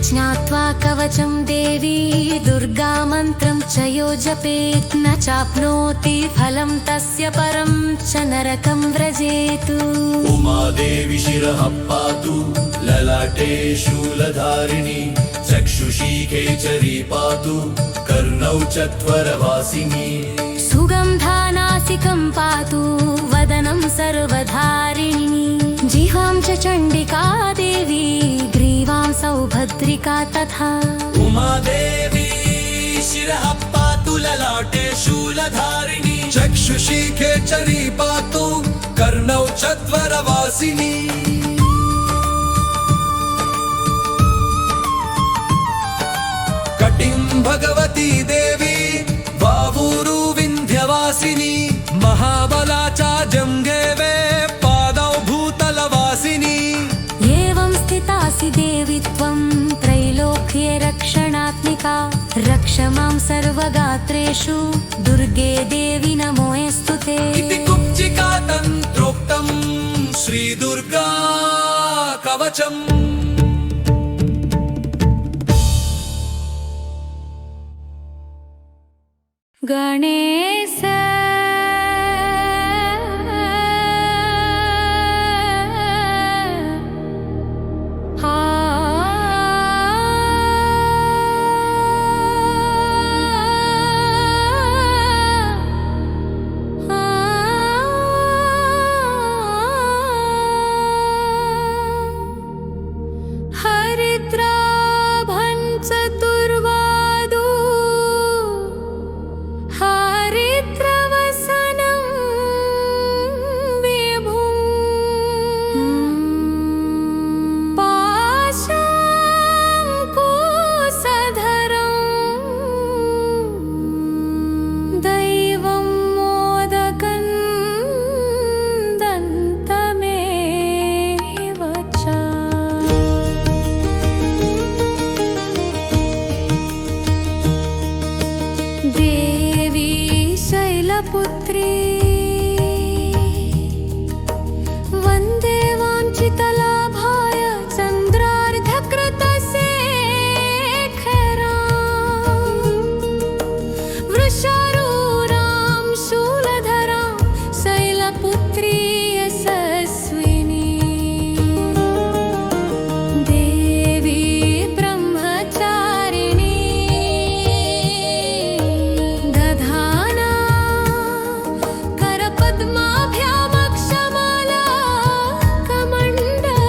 ज्ञात्वा कवचं देवी दुर्गा मन्त्रं च यो जपेत् न चाप्नोति फलं तस्य परं च नरकं व्रजेतु उमा देवी शिरः पातु ललाटे शूलधारिणी चक्षुषी केचरी पातु कर्णौ चत्वरवासिनी सुगन्धानासिकं पातु वदनं सर्वधारिणी जिह्वां च चण्डिका देवी ग्रीवां सौभद्रिका तथा उमा देवी शिरः पातु ललाटे शूलधारिणी चक्षुषी केचरी पातु कर्णौ चत्वरवासिनी कटिं भगवती देवी वावूरु विन्ध्यवासिनी महाबला च जङ्गेवे पादौ भूतलवासिनी एवं स्थितासि देवी त्वं त्रैलोक्ये रक्षणात्मिका रक्ष मां सर्वगात्रेषु दुर्गे देवी नमोऽस्तु ते इति कुब्जिका तन्त्रोक्तं श्रीदुर्गा कवचम् गणेश पुत्री वन्दे वाञ्छितलाभाय चन्द्रार्धकृतशेखरा वृषारूढां शूलधरां शैलपुत्री यशस्विनी देवी ब्रह्मचारिणी दधाना करपद्माभ्यामक्षमाला कमण्डलम्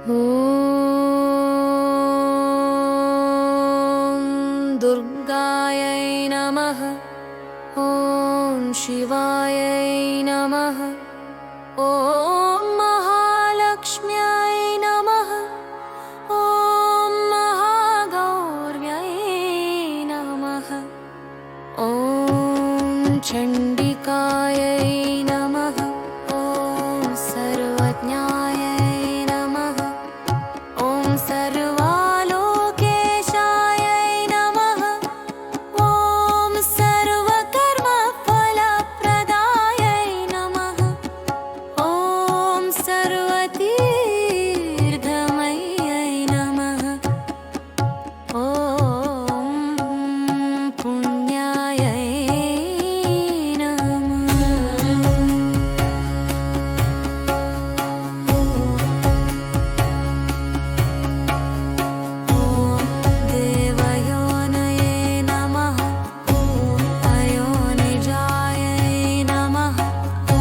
ॐ दुर्गायै नमः। ॐ शिवायै नमः। ॐ महालक्ष्म्यै नमः। ॐ महागौर्यै नमः। ॐ चण्डिकायै नमः। ॐ सर्वज्ञायै नमः। ॐ सर्वालोकेशायै नमः। ॐ सर्वकर्मफलप्रदायै नमः। ॐ सर्वतीर्थमय्यै नमः। ॐ पुण्यायै नमः। देवयोनये नमः। अयोनिजायै नमः। ॐ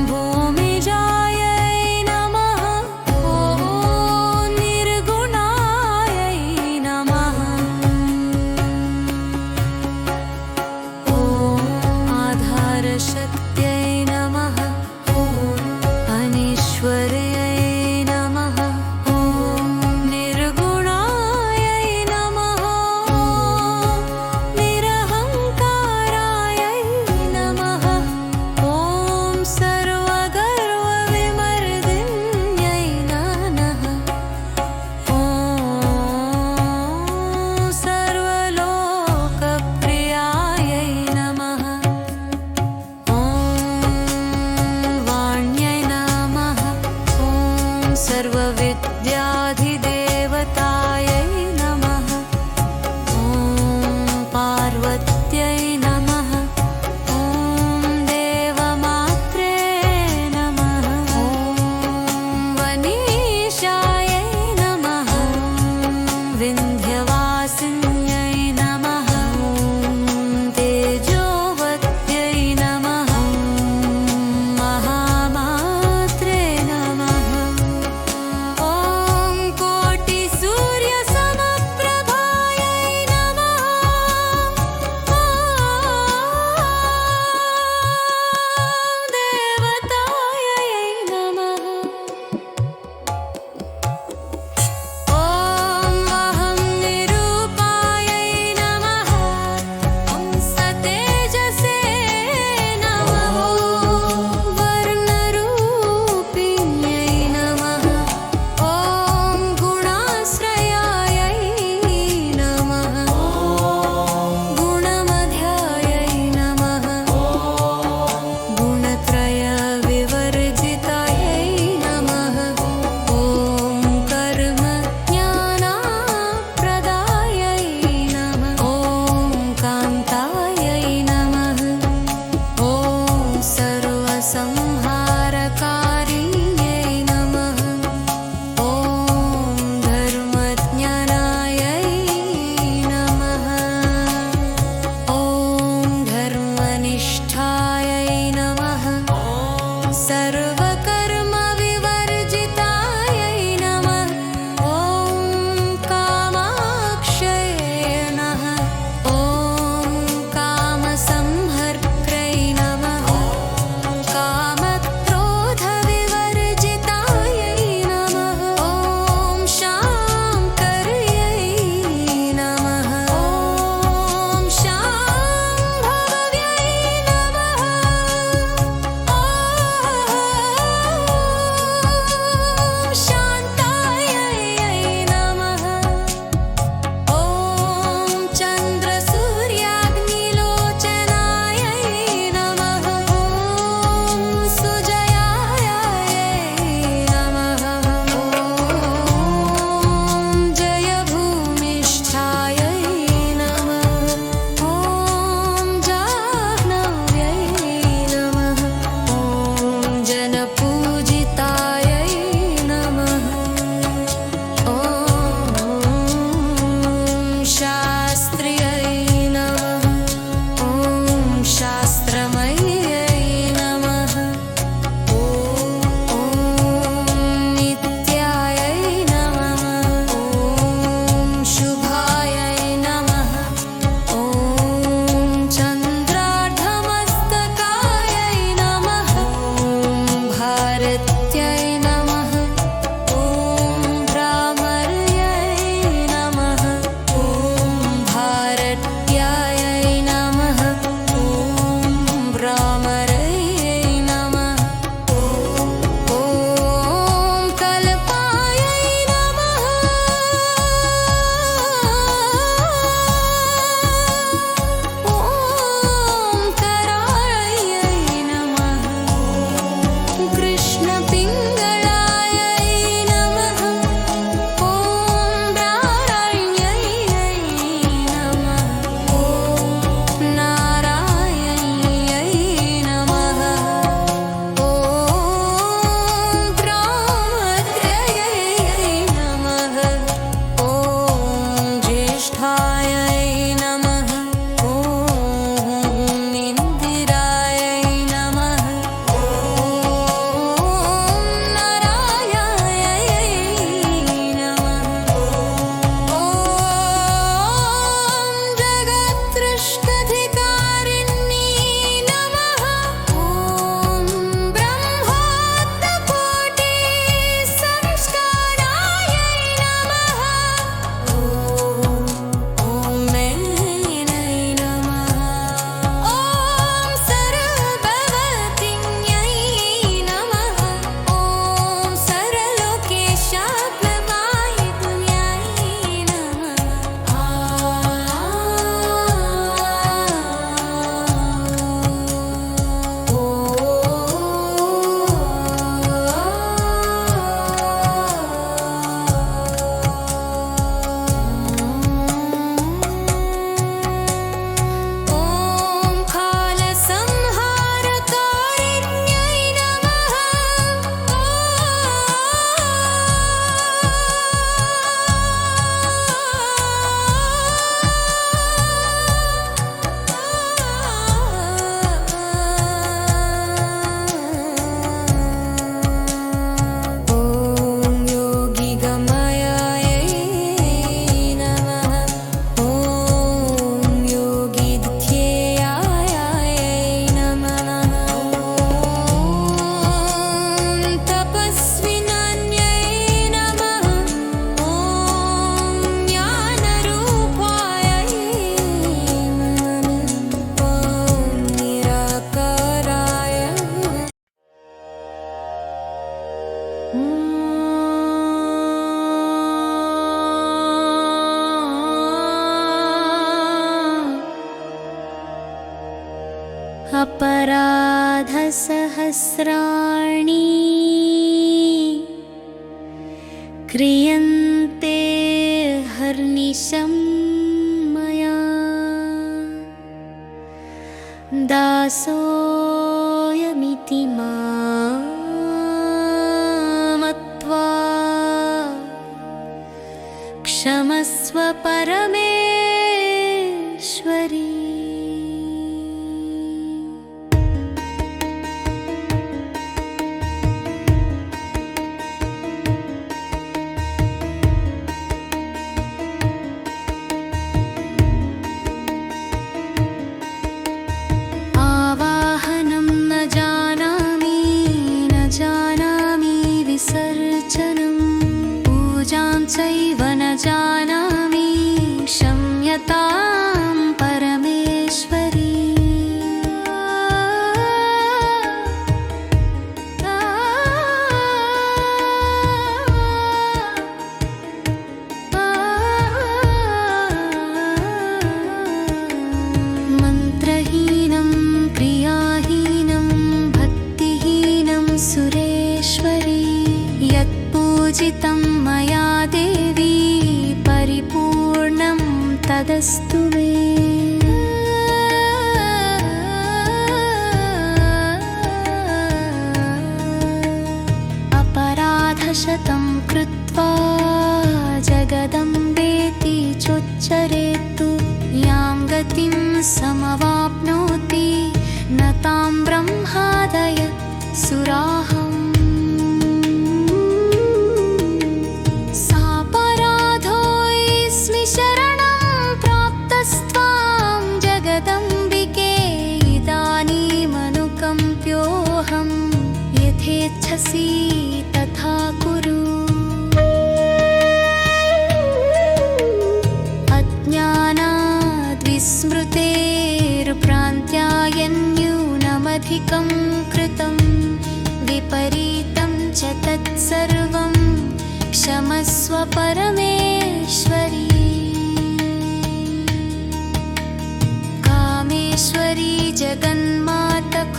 भूमिजायै नमः। ॐ निर्गुणायै नमः। ॐ आधारशक्त्यै नमः। ॐ अनीश्वर्यै नमः। ॐ निर्गुणायै नमः। ॐ निरहङ्कारायै नमः। ॐ सर्वगर्वविमर्दिन्यै नमः। ॐ सर्वलोकप्रियायै नमः। ॐ वाण्यै नमः। ॐ सर्वविद्याधिदेवतायै नमः। ॐ पार्वत्यै नमः। ॐ देवमात्रे नमः। ॐ वनीशायै नमः। ॐ विन्ध्यवासिन्यै नमः। ॐ तेजोवत्यै नमः। ॐ महामात्रे नमः। ॐ अपराधसहस्राणि क्रियन्ते हर्निशं मया दासोऽयमिति मत्वा क्षमस्व परमेश्वरी। आवाहनं न जानामि विसर्जनं पूजां चैव न जानामि क्षम्यतां परमेश्वरी। मन्त्रहीनं क्रियाहीनं भक्तिहीनं सुरेश्वरी यत्पूजितं मया देवी परिपूर्णं तदस्तु मे। अपराधशतं कृत्वा जगदम्बेति चोच्चरेत्तु यां गतिं समवाप्नोति न तां ब्रह्मादय सुराहम्। सापराधोऽस्मि शरणं प्राप्तस्त्वां जगदम्बिके इदानीमनुकम्प्योऽहं यथेच्छसि तथा कुरु। अज्ञानाद्विस्मृतेर्भ्रान्त्यायन्यूनमधिकं कृतं विपरीतं च तत्सर्वं क्षमस्व परमेश्वरी। कामेश्वरी जगन्मातः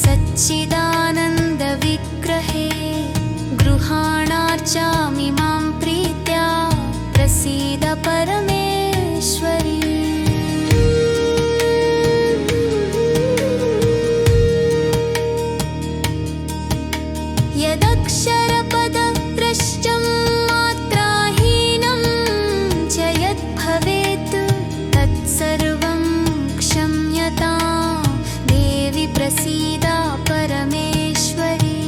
सच्चिदानन्दविग्रहे गृहाणार्चामि मां प्रीत्या प्रसीद परमेश्वरी। यदक्षरपदभ्रष्टं मात्राहीनं च यद्भवेत् तत्सर्वं क्षम्यतां देवि प्रसीद परमेश्वरी।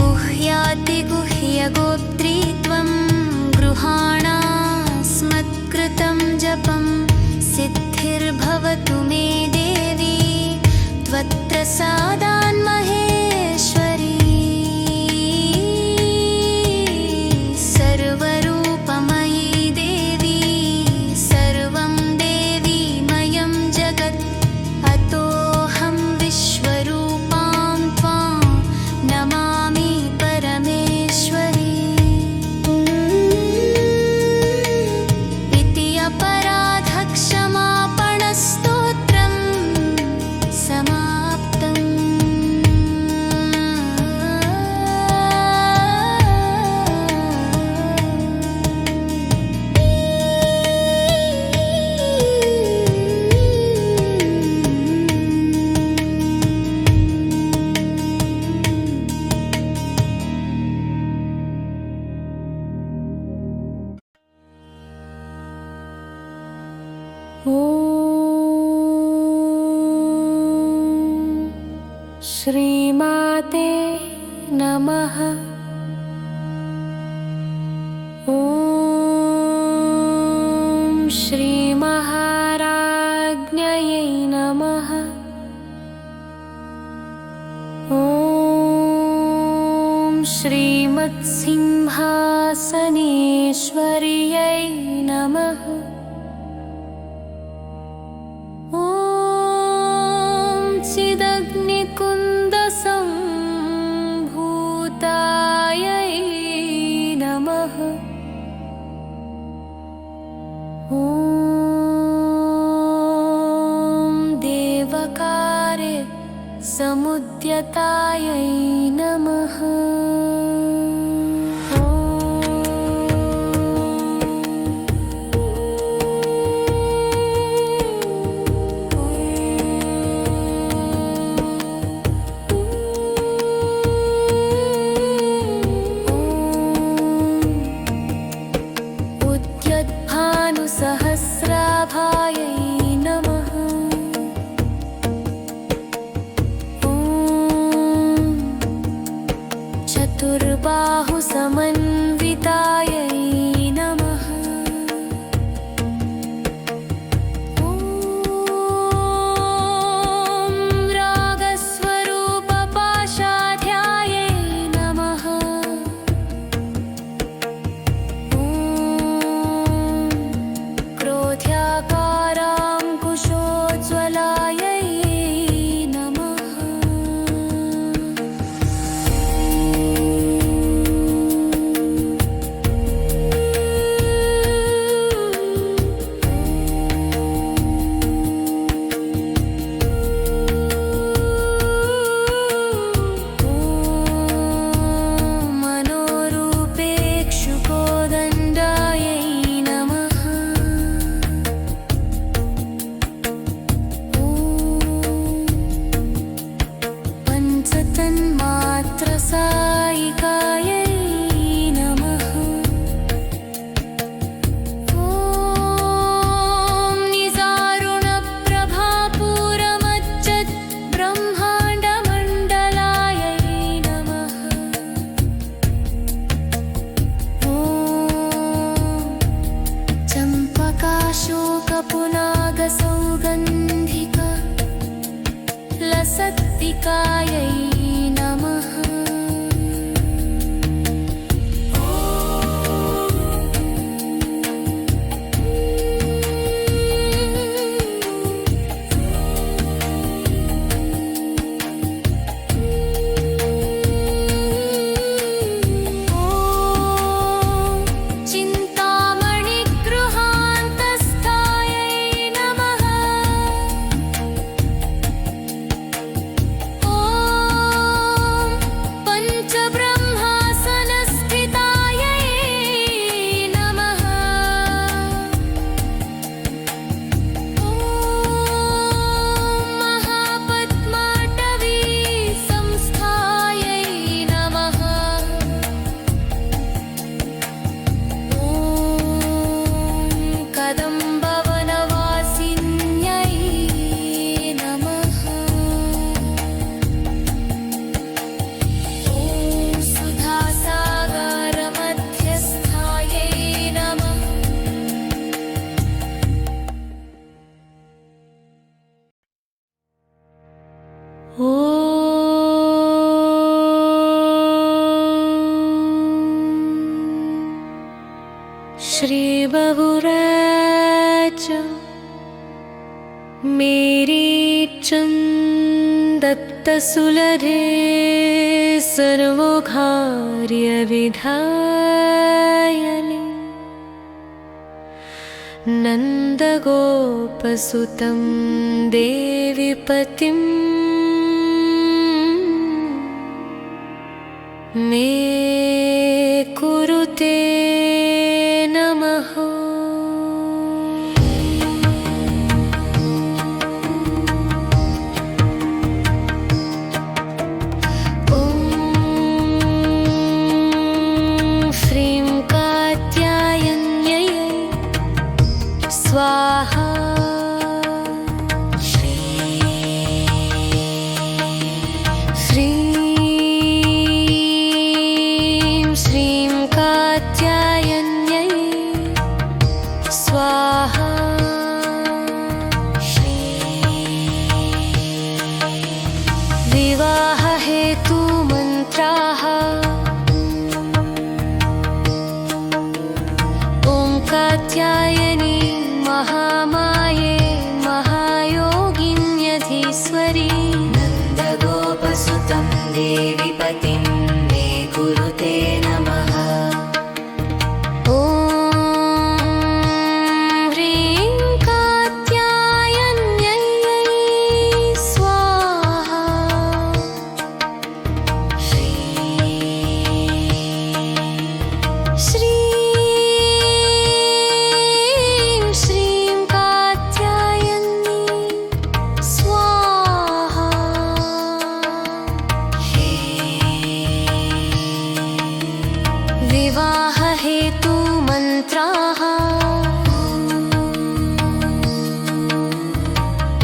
गुह्यातिगुह्यगोप्त्रीत्वं गृहाणास्मत्कृतं जपं सिद्धिर्भवतु मे देवी त्वत्प्रसादान्महेश्वरी। सर्वरूपमयी देवी सर्वं देवीमयं जगत् अतोऽहं विश्वरूपां त्वां नमामि परमेश्वरी। इति अपराधक्षमापणस्तोत्रं समाप्तम्। ॐ श्रीमाते नमः। ॐ श्रीमहाराज्ञयै नमः। ॐ श्रीमत्सिंहासनेश्वर्यै नमः। ॐ चिदग्निकुन्दसम्भूतायै नमः। ॐ चतुर्बाहुसमन्वितायै नमः। ॐ रागस्वरूपपाशाध्यायै नमः। ॐ क्रोध्याकाराङ्कुशोज्ज्वलायै नमः। मनोरूपेक्षुकोदण्डायै नमः। पञ्चतन्मात्रसायिकायै नमः। ॐ निजारुणप्रभापूरमच्चत् ब्रह्माण्डमण्डलायै नमः। ॐ चम्पकाशोकपुनागसौगन्धिक लसत्तिकायै नमः। ॐ चिन्तामणिगृहान्तस्थायै नमः। ॐ पञ्चब्रह्मासनस्थितायै नमः। ॐ महापद्माटवीसंस्थायै नमः। ॐ कदम्बवनवासिन्यै नमः। ॐ सुधासागरमध्यस्थायै नमः। श्रीबहुराज मेरीचं दत्तसुलभे सर्वकार्यविधायिने नन्दगोपसुतं देवीपतिं मे कुरुते नमः। ॐ श्रीं कात्यायन्यै स्वाहा। श्रीं श्रीं कात्यायन्यै स्वाहा। विवाहहेतुमन्त्राः ॐ कात्यायनी महामाये महायोगिन्यधीश्वरी नन्दगोपसुतं देवीपतिं मे कुरुते नमः। ॐ ह्रीं कात्यायन्यै स्वाहा। श्रीं श्रीं कात्यायनी स्वाहा। विवाहहेतुमन्त्राः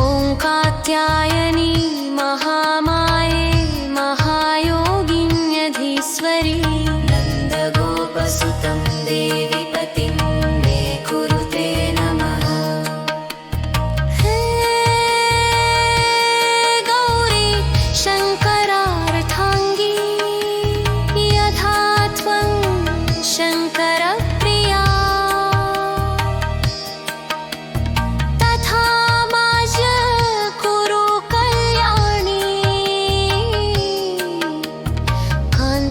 ॐ कात्यायनी महामाये महायोगिन्यधीश्वरी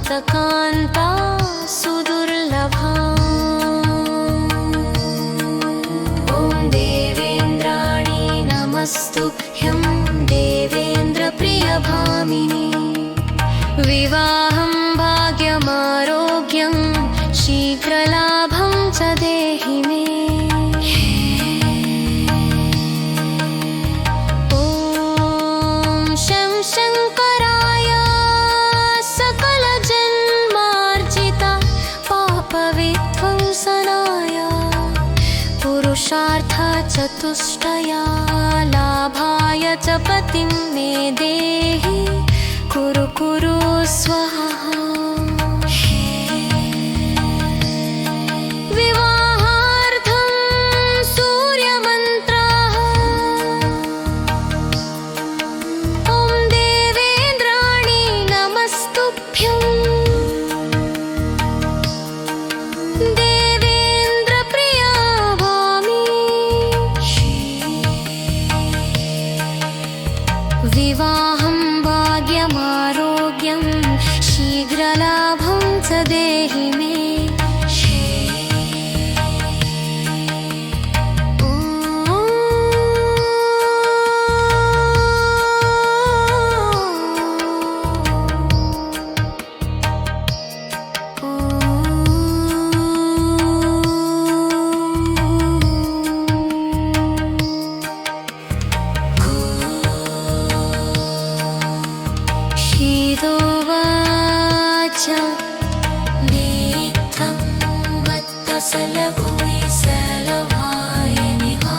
शान्तकान्ता सुदुर्लभा ॐ देवेन्द्राणि नमस्तुभ्यं देवेन्द्रप्रियभामिनि विवाहं भाग्यमारोग्यं शीघ्रलाभं च देहि मे ॐ शं शङ्कराय सकलजन्मार्जिता पापविध्वंसनाय पुरुषार्थचतुष्टया लाभाय च पतिं मे देहि कुरु कुरु स्वाहा विवाहार्थं सूर्यमन्त्रः ॐ देवेन्द्राणि नमस्तुभ्यं देवेन्द्रप्रिया भामि विवाहं भाग्यमारोग्यं शीघ्रलाभं च देहि मे शीतोवाच नेत्थं वत्तसलभुवि सलभाय निहायिनि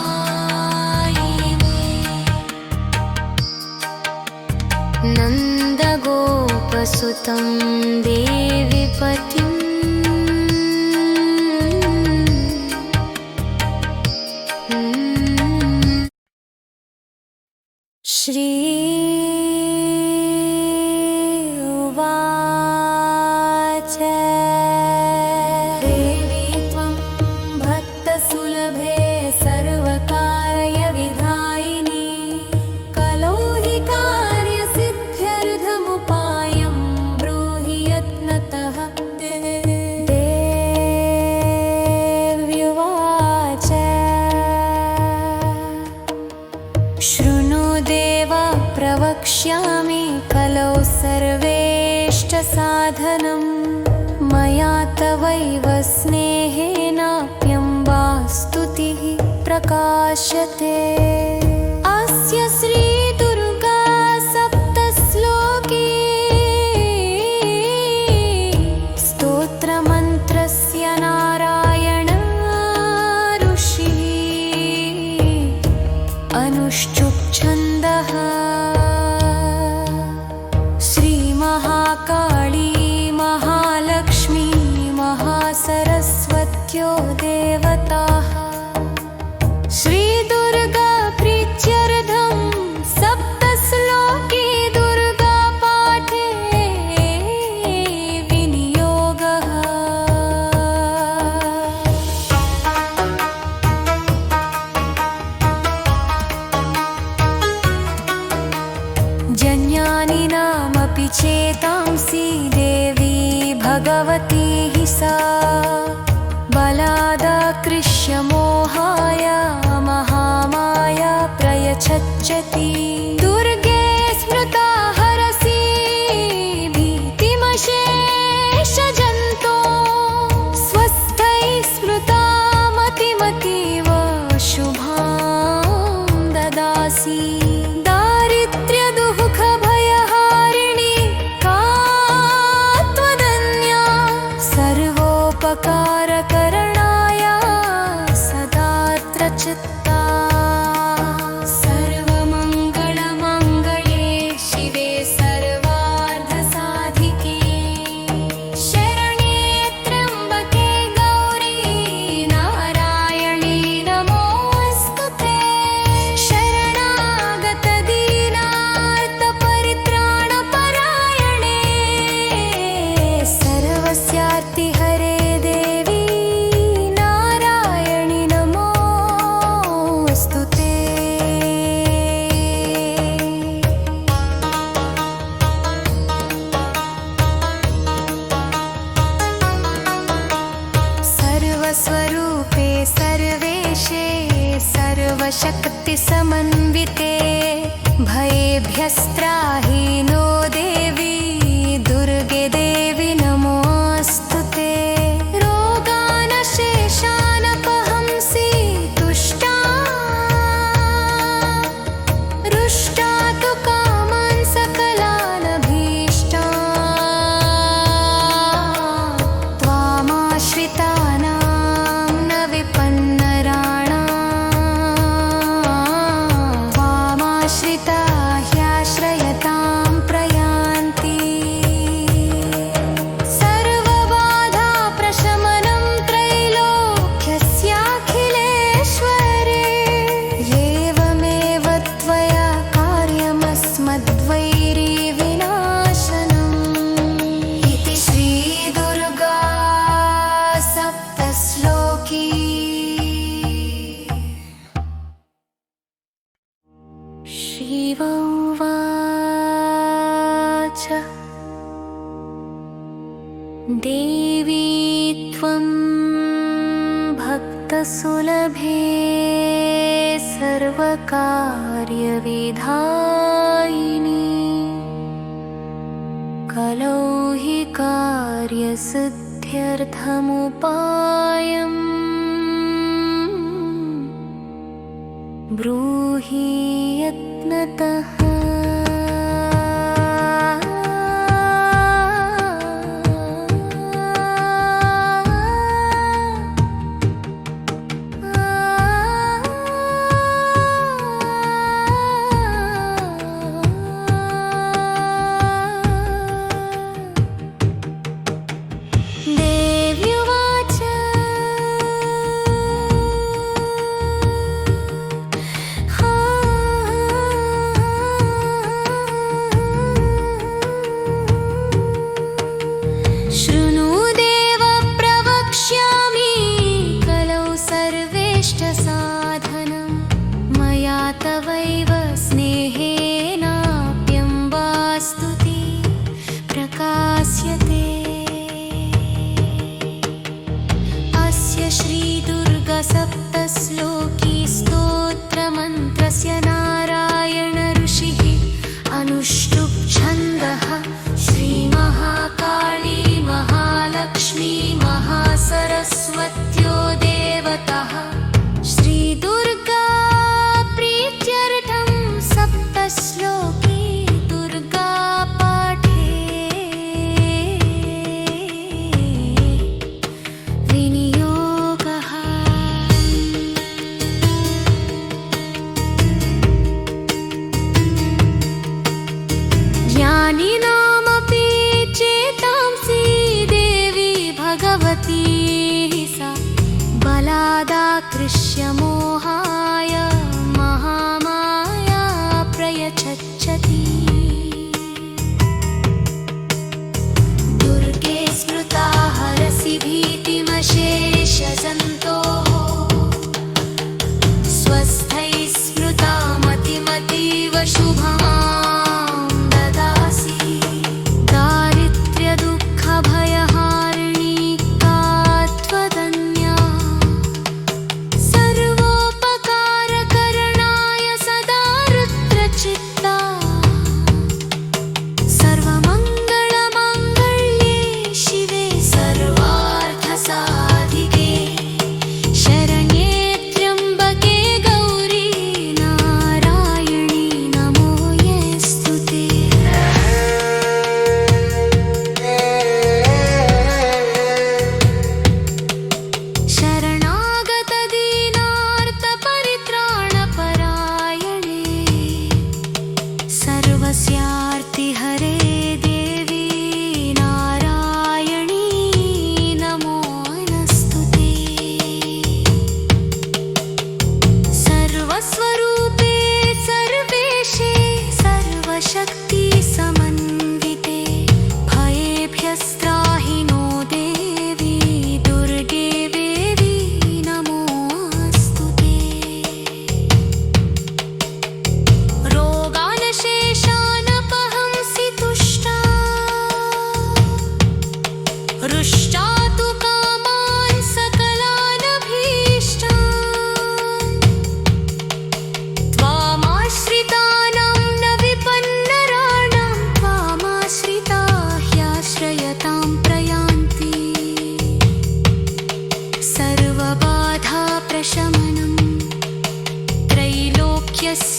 नन्दगोपसुतं देवीपतिं श्री उवाच देवी त्वं भक्तसुलभे सर्वकार्यविधायिनी कलो हि कार्यसिद्ध्यर्थमुपायं ब्रूहि यत्नतः देव्युवाच शृणु देव प्रवक्ष्यामि कलौ सर्वेष्टसाधनं मया तवैव स्नेहेनाप्यम्बा स्तुतिः प्रकाशते अस्य श्रीदुर्गा सप्तश्लोकी स्तोत्रमन्त्रस्य नारायण ऋषिः अनुष्ठुप् छन्दः श्रीमहाकाली महालक्ष्मी महासरस्वत्यो देवताः श्रीदुर्गा प्रीत्यर्थं सप्तश्लोकी दुर्गा पाठे विनियोगः जन्यानि नामपि चेतांसि देवी भगवती हि सा बलादाकृष्य मोहाय महामाया प्रयच्छति दुर्गे स्मृता हरसि भीतिमशेषजन्तो स्वस्थै स्मृता मतिमतीव शुभां ददासि दारिद्र्यदुःखभयहारिणि का त्वदन्या सर्वोपकारकरणाय सदात्र चित्ता सर्वमङ्गलं सर्वशक्तिसमन्विते भयेभ्यस्त्राहि नो देवी दुर्गे देवी नमोऽस्तु ते रोगानशेषानपहंसि तुष्टा रुष्टा तु कामान् सकलानभीष्टा त्वामाश्रितानां न विपन्नराणां त्वामाश्रिता ह्याश्रयतां प्रयान्ति सर्वबाधाप्रशमनं त्रैलोक्यस्याखिलेश्वरे एवमेव त्वया कार्यमस्मद्वैरिविनाशनम् इति श्रीदुर्गा सप्तश्लोकी। शिव उवाच देवी त्वं भक्तसुलभे सर्वकार्यविधायिनी कलौ हि कार्यसिद्ध्यर्थमुपायम् ब्रूहि यत्नतः। देव्युवाच शृणु देव प्रवक्ष्यामि कलौ सर्वेष्टसाधनं मया तवैव स्नेहेनाप्यम्बास्तुति प्रकाश्यते अस्य श्रीदुर्गासप्तश्लोकी स्तोत्रमन्त्रस्य नारायण ऋषिः अनुष्टुप् छन्दः श्रीमहाकाली महा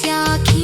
तस्याखि